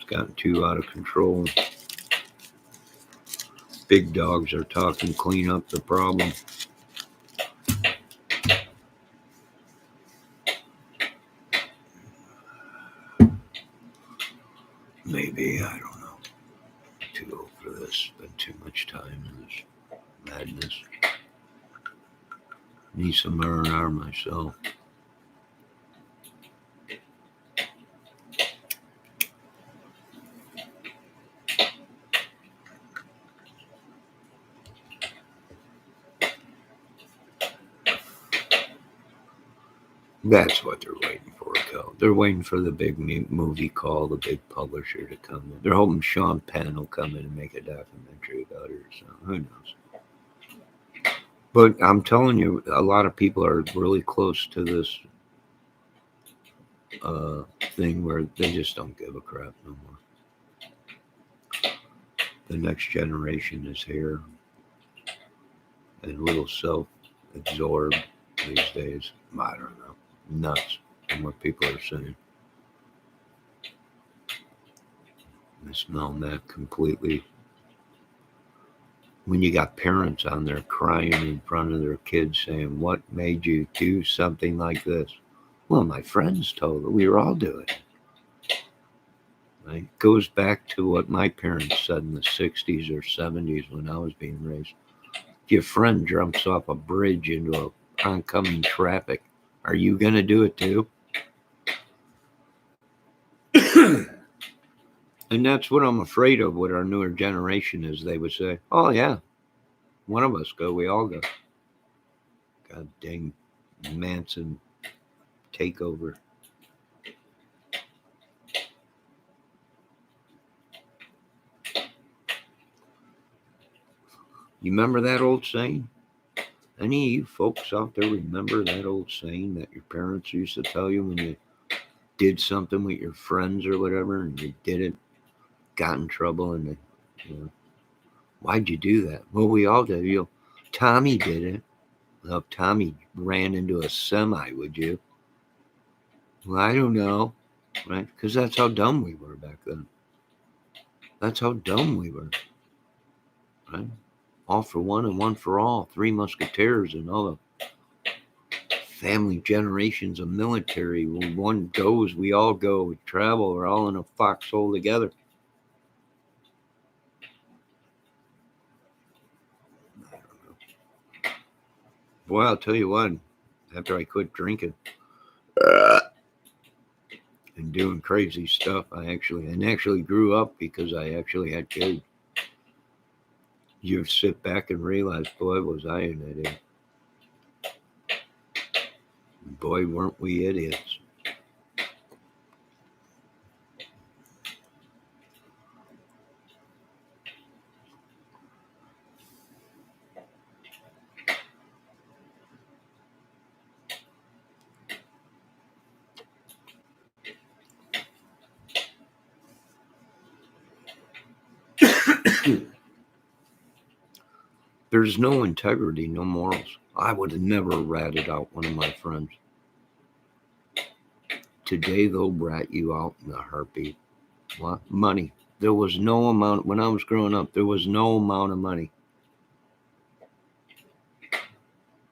A: gotten too out of control. Big dogs are talking, clean up the problem. Maybe, I don't know. Too old for this. Spent too much time in this madness. Need some R&R myself. That's what they're waiting for, Cal. They're waiting for the big movie call, the big publisher to come in. They're hoping Sean Penn will come in and make a documentary about it or something. Who knows? But I'm telling you, a lot of people are really close to this thing where they just don't give a crap no more. The next generation is here and a little self-absorbed these days. I don't know. Nuts from what people are saying. I smell that completely. When you got parents on there crying in front of their kids saying, what made you do something like this? Well, my friends told me. We were all doing it. Right? It goes back to what my parents said in the 60s or 70s when I was being raised. If your friend jumps off a bridge into oncoming traffic, are you going to do it too? And that's what I'm afraid of with our newer generation is they would say, oh, yeah, one of us go, we all go. God dang Manson takeover. You remember that old saying? Any of you folks out there remember that old saying that your parents used to tell you when you did something with your friends or whatever and you did it, got in trouble, and why'd you do that? Well, we all did. Tommy did it. Well, if Tommy ran into a semi, would you? Well, I don't know, right? Because that's how dumb we were back then. That's how dumb we were, right? All for one and one for all. Three Musketeers and all the family generations of military. When one goes, we all go. We travel. We're all in a foxhole together. I don't know. Boy, I'll tell you what. After I quit drinking and doing crazy stuff, I actually grew up because I actually had kids. You sit back and realize, boy, was I an idiot. Boy, weren't we idiots. There's no integrity, no morals. I would have never ratted out one of my friends. Today, they'll rat you out in a heartbeat. What? Money. There was no amount, when I was growing up, there was no amount of money.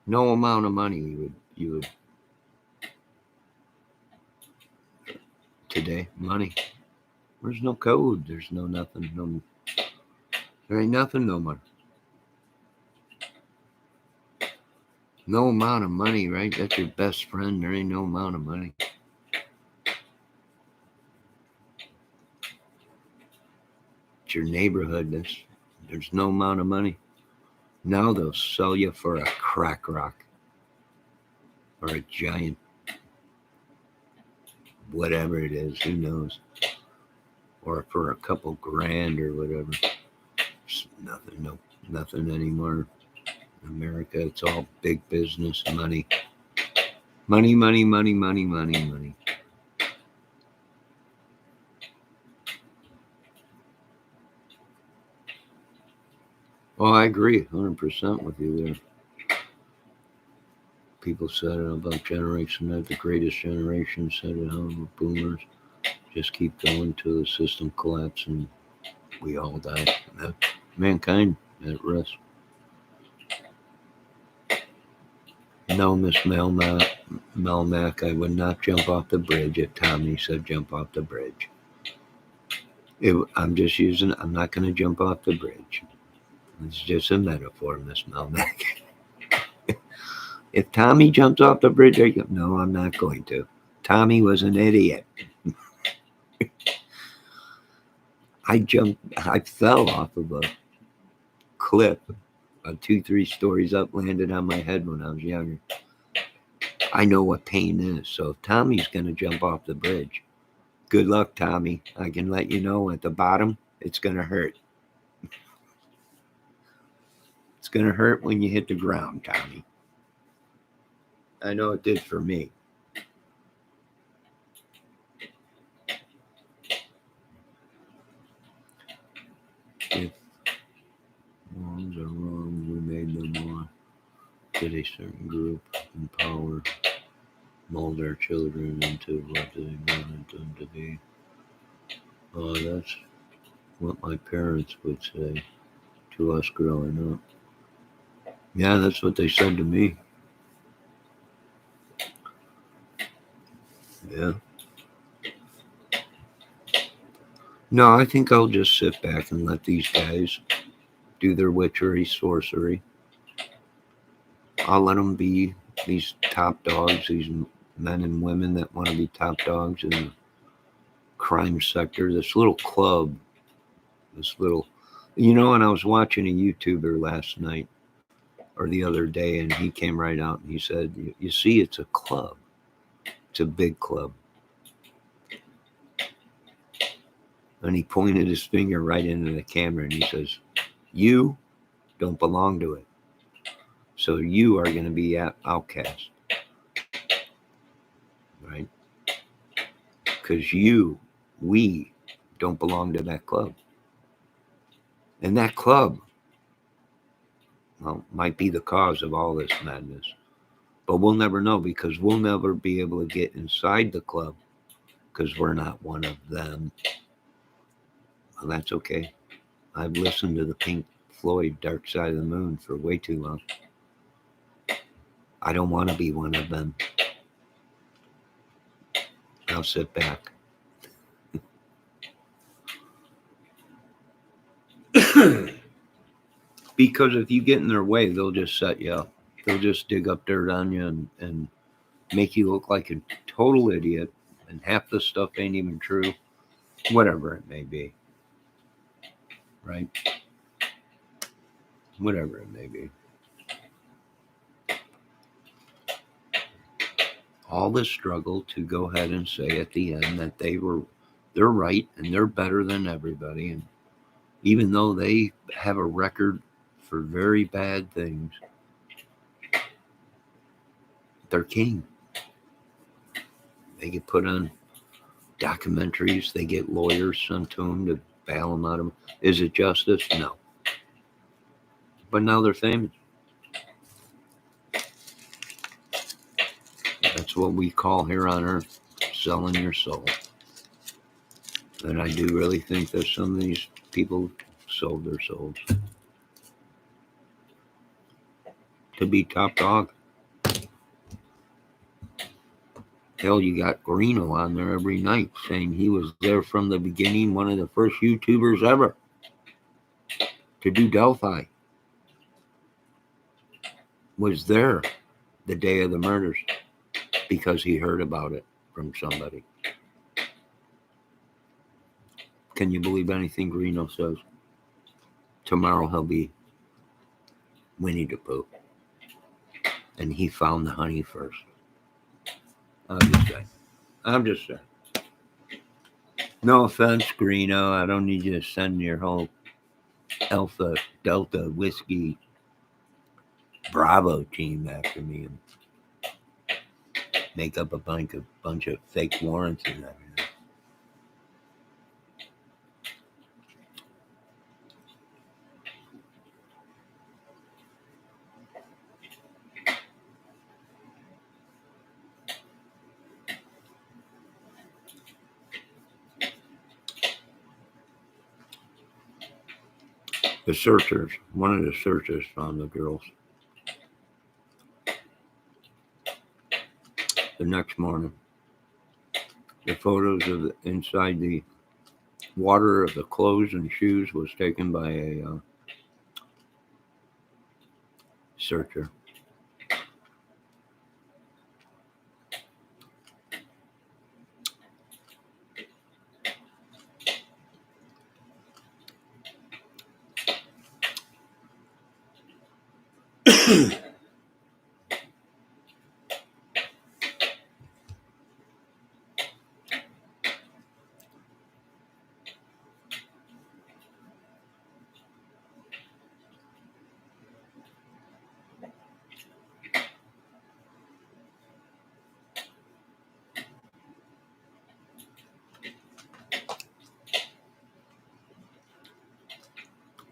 A: No amount of money you would, today, money. There's no code. There's no nothing. There ain't nothing no more. No amount of money, right? That's your best friend. There ain't no amount of money. It's your neighborhood. There's no amount of money. Now they'll sell you for a crack rock or a giant, whatever it is, who knows, or for a couple grand or whatever. It's nothing anymore. In America, it's all big business, money. Money, money, money, money, money, money. Oh, I agree 100% with you there. People said it about Generation Z, the greatest generation, said it on boomers. Just keep going till the system collapses and we all die. Mankind at rest. No, Miss Melmac, I would not jump off the bridge if Tommy said jump off the bridge. I'm not going to jump off the bridge. It's just a metaphor, Miss Melmac. If Tommy jumps off the bridge, no, I'm not going to. Tommy was an idiot. I fell off of a cliff, 2-3 stories up, landed on my head when I was younger. I know what pain is. So if Tommy's going to jump off the bridge, good luck, Tommy. I can let you know at the bottom, it's going to hurt. It's going to hurt when you hit the ground, Tommy. I know it did for me. If wrongs are wrongs, we made them more. Did a certain group in power mold our children into what they wanted them to be? Oh, that's what my parents would say to us growing up. Yeah, that's what they said to me. Yeah. No, I think I'll just sit back and let these guys do their witchery, sorcery. I'll let them be these top dogs, these men and women that want to be top dogs in the crime sector. This little club, and I was watching a YouTuber last night or the other day, and he came right out and he said, you see, it's a club. It's a big club. And he pointed his finger right into the camera and he says, you don't belong to it. So you are going to be outcast. Right? Because we don't belong to that club. And that club, well, might be the cause of all this madness. But we'll never know because we'll never be able to get inside the club because we're not one of them. Well, that's okay. I've listened to the Pink Floyd Dark Side of the Moon for way too long. I don't want to be one of them. I'll sit back. Because if you get in their way, they'll just set you up. They'll just dig up dirt on you and make you look like a total idiot. And half the stuff ain't even true. Whatever it may be. Right? Whatever it may be. All the struggle to go ahead and say at the end that they're right and they're better than everybody. And even though they have a record for very bad things, they're king. They get put on documentaries. They get lawyers sent to them to bail them out of them. Is it justice? No. But now they're famous. That's what we call here on earth selling your soul. And I do really think that some of these people sold their souls to be top dog. Hell, you got Greeno on there every night saying he was there from the beginning, one of the first YouTubers ever to do Delphi. Was there the day of the murders because he heard about it from somebody. Can you believe anything Greeno says? Tomorrow he'll be Winnie the Pooh. And he found the honey first. I'm just saying. No offense, Greeno. I don't need you to send your whole Alpha Delta Whiskey Bravo team after me and make up a bunch of fake warrants and everything. The searchers, one of the searchers found the girls. The next morning, the photos of the, inside the water of the clothes and shoes was taken by a searcher.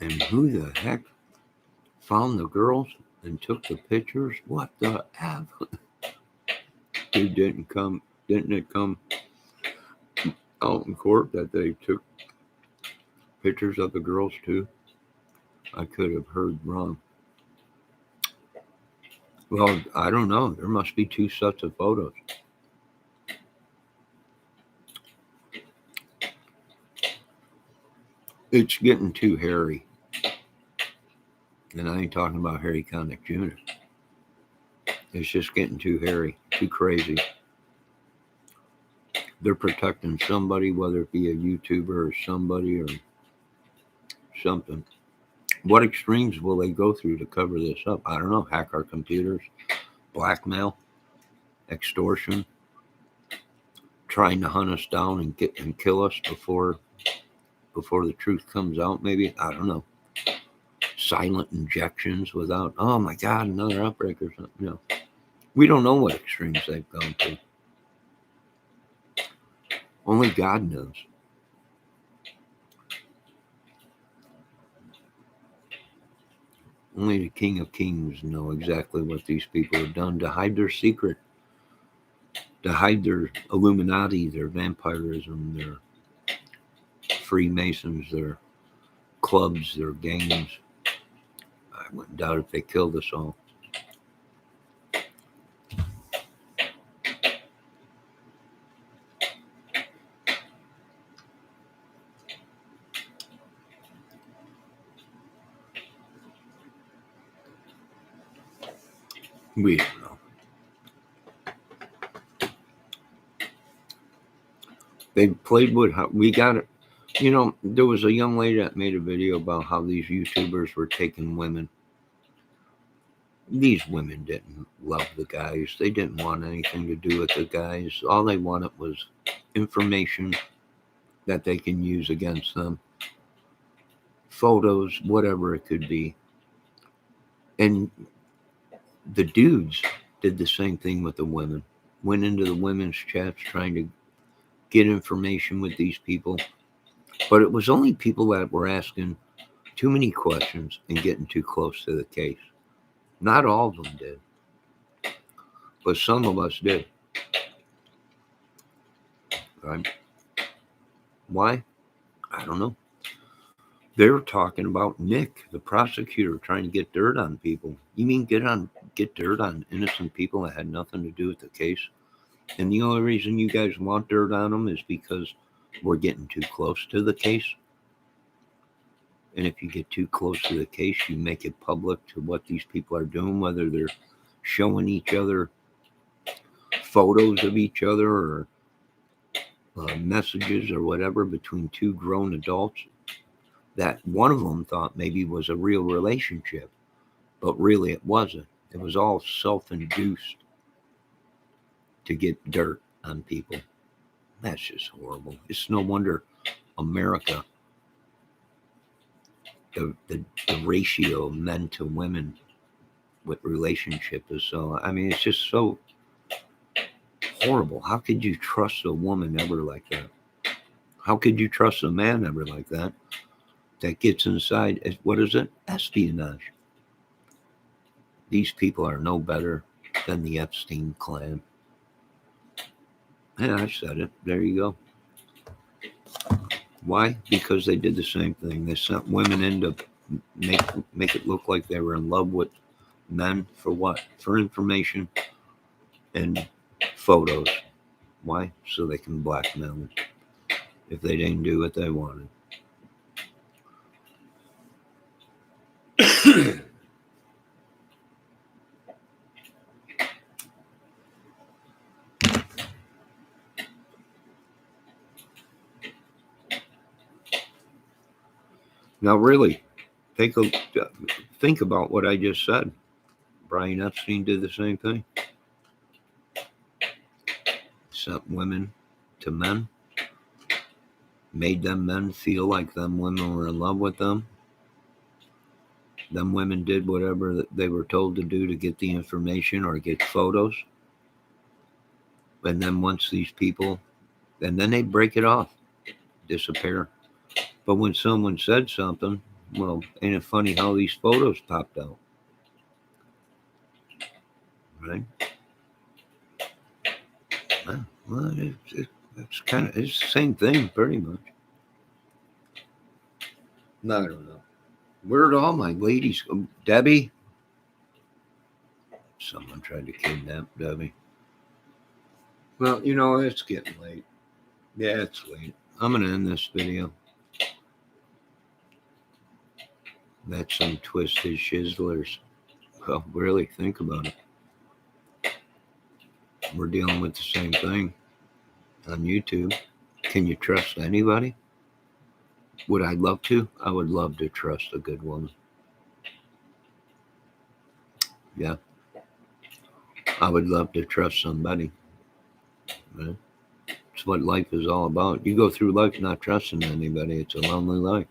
A: And who the heck found the girls and took the pictures? What the F? Didn't it come out in court that they took pictures of the girls too? I could have heard wrong. Well, I don't know. There must be two sets of photos. It's getting too hairy. And I ain't talking about Harry Connick Jr. It's just getting too hairy, too crazy. They're protecting somebody, whether it be a YouTuber or somebody or something. What extremes will they go through to cover this up? I don't know. Hack our computers, blackmail, extortion, trying to hunt us down and kill us before the truth comes out. Maybe, I don't know. Silent injections without, oh my God, another outbreak or something. No, we don't know what extremes they've gone to. Only God knows. Only the King of Kings know exactly what these people have done to hide their secret, to hide their Illuminati, their vampirism, their Freemasons, their clubs, their gangs. I wouldn't doubt if they killed us all. We don't know. They played with how we got it. You know, there was a young lady that made a video about how these YouTubers were taking women. These women didn't love the guys. They didn't want anything to do with the guys. All they wanted was information that they can use against them, photos, whatever it could be. And the dudes did the same thing with the women. Went into the women's chats trying to get information with these people. But it was only people that were asking too many questions and getting too close to the case. Not all of them did, but some of us did. Right? Why? I don't know. They were talking about Nick, the prosecutor, trying to get dirt on people. You mean get dirt on innocent people that had nothing to do with the case? And the only reason you guys want dirt on them is because we're getting too close to the case. And if you get too close to the case, you make it public to what these people are doing, whether they're showing each other photos of each other or messages or whatever between two grown adults that one of them thought maybe was a real relationship, but really it wasn't. It was all self-induced to get dirt on people. That's just horrible. It's no wonder America, the ratio of men to women with relationship is so, I mean, it's just so horrible. How could you trust a woman ever like that? How could you trust a man ever like that? That gets inside, what is it? Espionage. These people are no better than the Epstein clan. Yeah, I said it. There you go. Why? Because they did the same thing. They sent women in to make it look like they were in love with men for what? For information and photos. Why? So they can blackmail them if they didn't do what they wanted. Now, really, think about what I just said. Brian Epstein did the same thing. Sent women to men, made them men feel like them women were in love with them. Them women did whatever they were told to do to get the information or get photos. And then once these people, and then they break it off, disappear. But when someone said something, well, ain't it funny how these photos popped out? Right? Well, it's the same thing, pretty much. No, I don't know. Where'd all my ladies go? Debbie? Someone tried to kidnap Debbie. Well, you know, it's getting late. Yeah, it's late. I'm going to end this video. That's some twisted shizzlers. Well, really, think about it. We're dealing with the same thing on YouTube. Can you trust anybody? Would I love to? I would love to trust a good woman. Yeah. I would love to trust somebody. Right? It's what life is all about. You go through life not trusting anybody. It's a lonely life.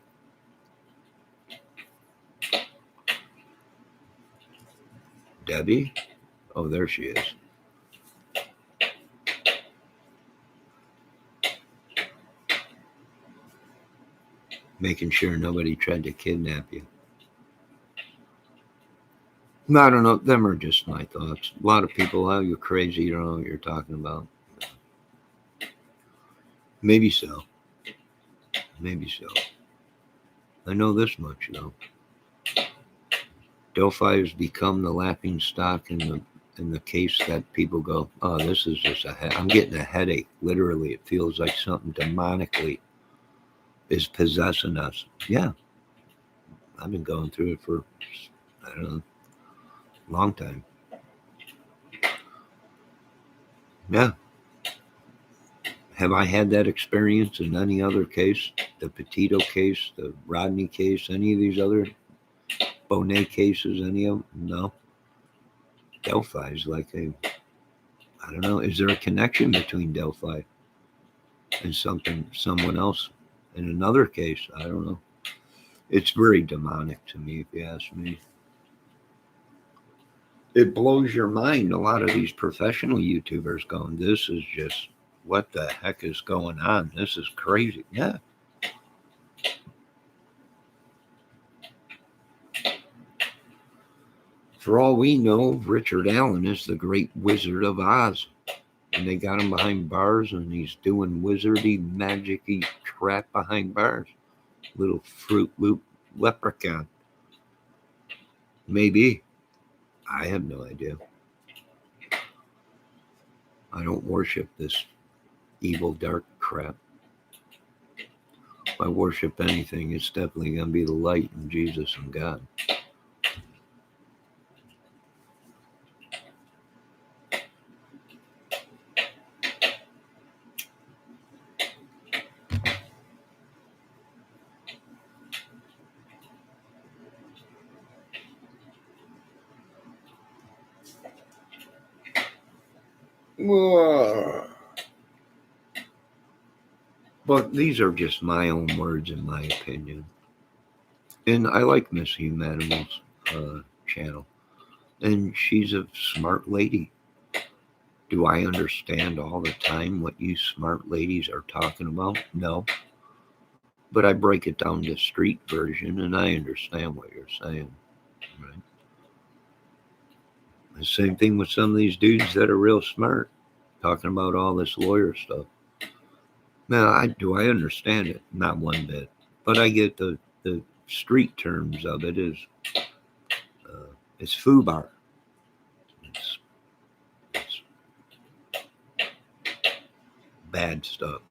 A: Debbie? Oh, there she is. Making sure nobody tried to kidnap you. I don't know. Them are just my thoughts. A lot of people, oh, you're crazy. You don't know what you're talking about. Maybe so. Maybe so. I know this much, though. Delphi has become the laughing stock in the case that people go, oh, this is just I'm getting a headache. Literally, it feels like something demonically is possessing us. Yeah. I've been going through it for, I don't know, a long time. Yeah. Have I had that experience in any other case? The Petito case, the Rodney case, any of these other Bonet cases, any of them? No. Delphi is like I don't know. Is there a connection between Delphi and someone else in another case? I don't know. It's very demonic to me, if you ask me. It blows your mind. A lot of these professional YouTubers going, this is just, what the heck is going on? This is crazy. Yeah. For all we know, Richard Allen is the great Wizard of Oz. And they got him behind bars and he's doing wizardy, magicy crap behind bars. Little Fruit Loop leprechaun. Maybe. I have no idea. I don't worship this evil, dark crap. If I worship anything, it's definitely going to be the light and Jesus and God. But these are just my own words and my opinion. And I like Miss Humanimal's channel. And she's a smart lady. Do I understand all the time what you smart ladies are talking about? No. But I break it down to street version and I understand what you're saying. Right? The same thing with some of these dudes that are real smart, talking about all this lawyer stuff. Now, do I understand it? Not one bit. But I get the street terms of it is it's FUBAR. It's bad stuff.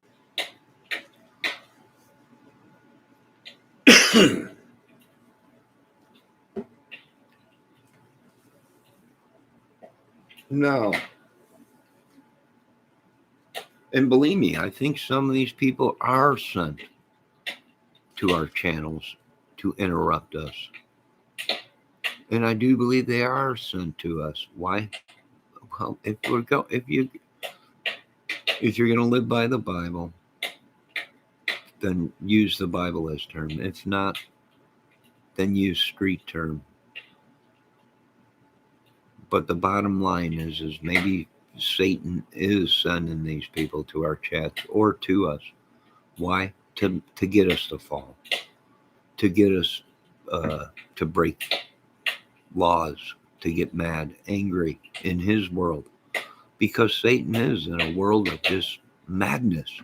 A: No. And believe me, I think some of these people are sent to our channels to interrupt us. And I do believe they are sent to us. Why? Well, if you're going to live by the Bible, then use the Bible as term. If not, then use street term. But the bottom line is maybe Satan is sending these people to our chats or to us. Why? To get us to fall, to get us to break laws, to get mad, angry in his world. Because Satan is in a world of just madness,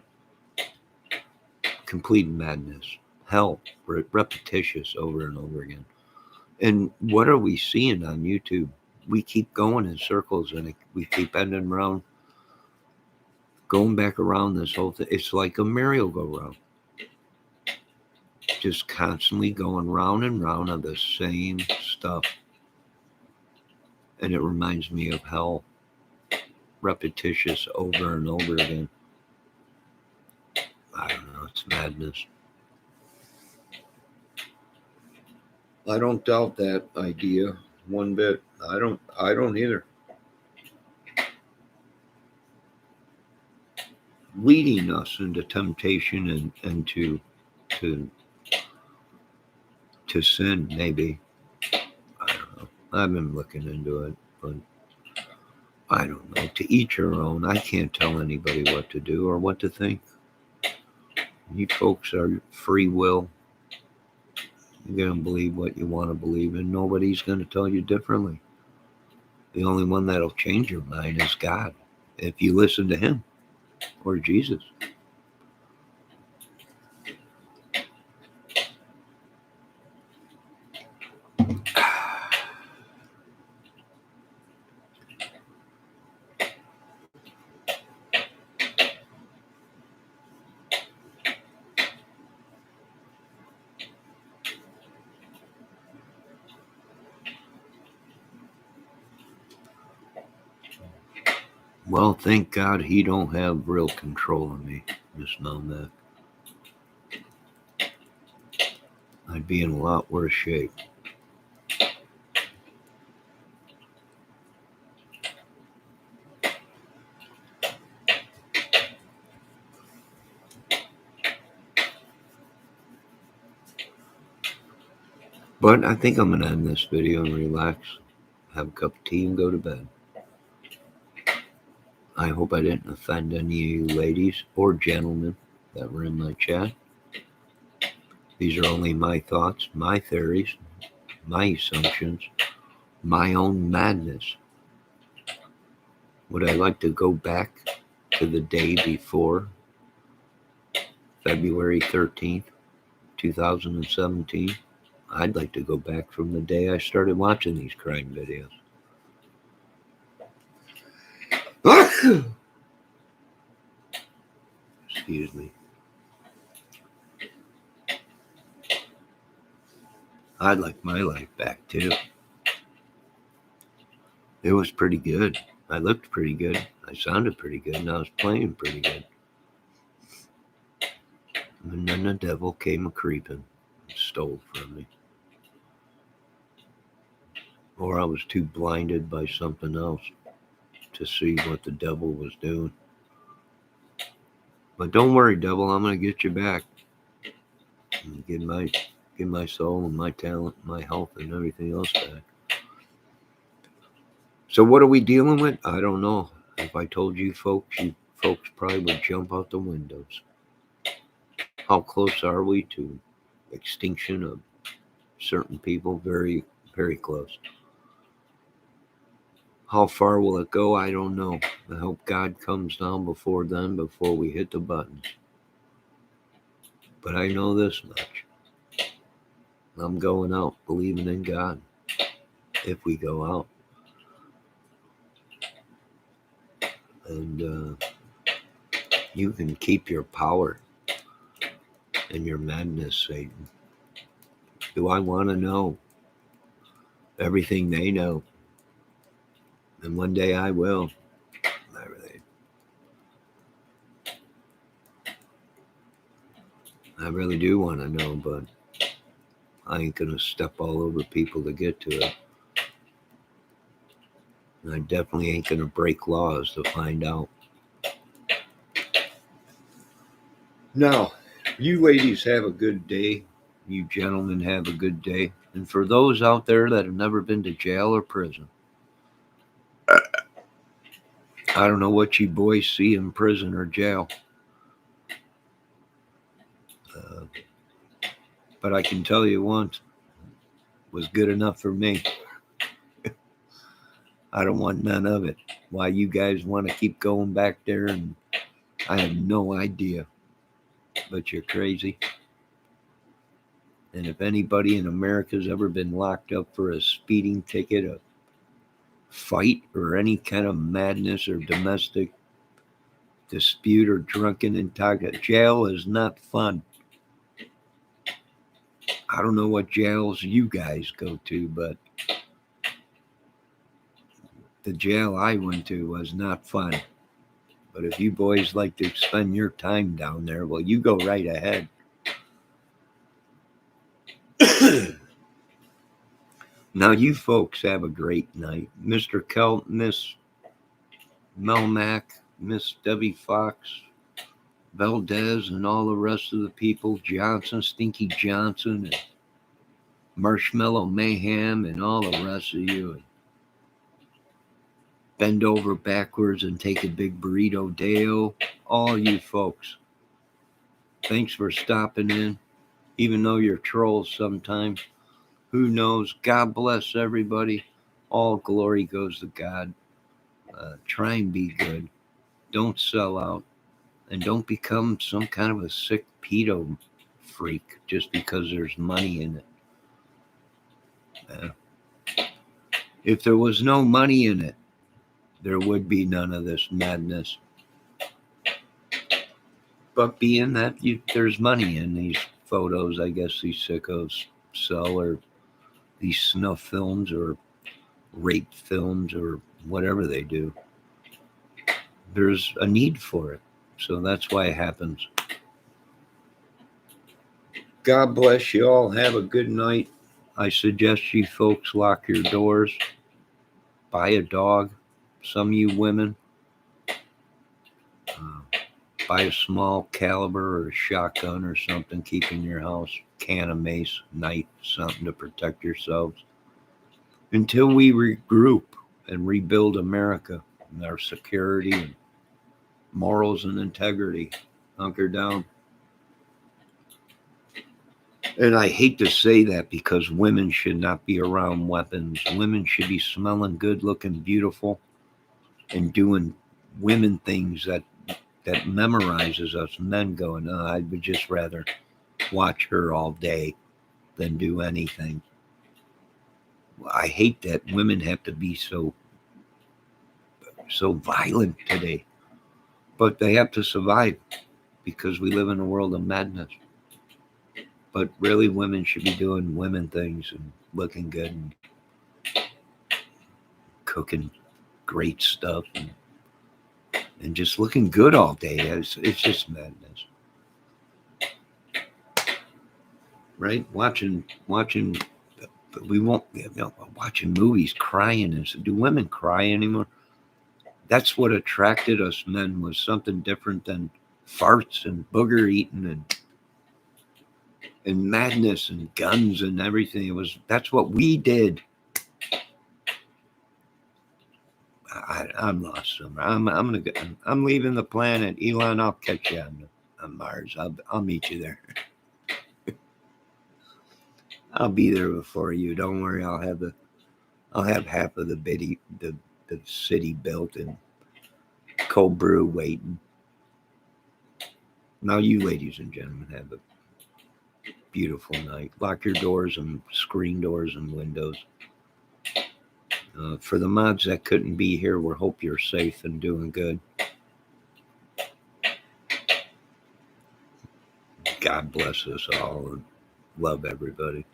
A: complete madness, hell, repetitious over and over again. And what are we seeing on YouTube? We keep going in circles and we keep ending around, going back around this whole thing. It's like a merry-go-round. Just constantly going round and round of the same stuff. And it reminds me of hell, repetitious over and over again. I don't know, it's madness. I don't doubt that idea one bit. I don't either. Leading us into temptation and to sin, maybe. I don't know. I've been looking into it, but I don't know. To each your own. I can't tell anybody what to do or what to think. You folks are free will. You're going to believe what you want to believe, and nobody's going to tell you differently. The only one that'll change your mind is God, if you listen to him or Jesus. Well, thank God he don't have real control of me, Miss Melmac. I'd be in a lot worse shape. But I think I'm going to end this video and relax, have a cup of tea, and go to bed. I hope I didn't offend any of you ladies or gentlemen that were in my chat. These are only my thoughts, my theories, my assumptions, my own madness. Would I like to go back to the day before February 13th, 2017? I'd like to go back from the day I started watching these crime videos. Excuse me. I'd like my life back too. It was pretty good. I looked pretty good. I sounded pretty good, and I was playing pretty good. And then the devil came a creeping and stole from me. Or I was too blinded by something else to see what the devil was doing. But don't worry, devil, I'm going to get you back. And get my soul and my talent, my health, and everything else back. So what are we dealing with? I don't know. If I told you folks probably would jump out the windows. How close are we to extinction of certain people? Very, very close. How far will it go? I don't know. I hope God comes down before then, before we hit the buttons. But I know this much. I'm going out believing in God if we go out. And you can keep your power and your madness, Satan. Do I want to know everything they know? And one day I will. I really do want to know, but I ain't going to step all over people to get to it. And I definitely ain't going to break laws to find out. Now, you ladies have a good day. You gentlemen have a good day. And for those out there that have never been to jail or prison, I don't know what you boys see in prison or jail. But I can tell you once, was good enough for me. I don't want none of it. Why you guys want to keep going back there, and I have no idea. But you're crazy. And if anybody in America's ever been locked up for a speeding ticket, a fight, or any kind of madness or domestic dispute or drunken intoxication, jail is not fun. I don't know what jails you guys go to, but the jail I went to was not fun. But if you boys like to spend your time down there, well, you go right ahead. Now, you folks have a great night. Mr. Kelt, Miss Melmac, Miss Debbie Fox, Valdez, and all the rest of the people, Johnson, Stinky Johnson, and Marshmallow Mayhem, and all the rest of you. And Bend Over Backwards and Take a Big Burrito Dale, all you folks. Thanks for stopping in, even though you're trolls sometimes. Who knows? God bless everybody. All glory goes to God. Try and be good. Don't sell out. And don't become some kind of a sick pedo freak just because there's money in it. If there was no money in it, there would be none of this madness. But being that there's money in these photos, I guess these sickos sell, or these snuff films or rape films or whatever they do. there's a need for it. So that's why it happens. God bless you all. Have a good night. I suggest you folks lock your doors. Buy a dog. Some of you women, buy a small caliber or a shotgun or something. Keep in your house. Can of mace, knife, something to protect yourselves. Until we regroup and rebuild America and our security and morals and integrity. Hunker down. And I hate to say that because women should not be around weapons. Women should be smelling good, looking beautiful, and doing women things that memorizes us men going, oh, I would just rather watch her all day than do anything. I hate that women have to be so violent today. But they have to survive because we live in a world of madness. But really, women should be doing women things and looking good and cooking great stuff and just looking good all day. It's just madness, right? Watching. We won't, watching movies, crying. Do women cry anymore? That's what attracted us men, was something different than farts and booger eating and madness and guns and everything. That's what we did. I'm lost somewhere. I'm leaving the planet. Elon, I'll catch you on Mars. I'll meet you there. I'll be there before you. Don't worry. I'll have half of the city built and cold brew waiting. Now, you ladies and gentlemen, have a beautiful night. Lock your doors and screen doors and windows. For the mods that couldn't be here, we hope you're safe and doing good. God bless us all and love everybody.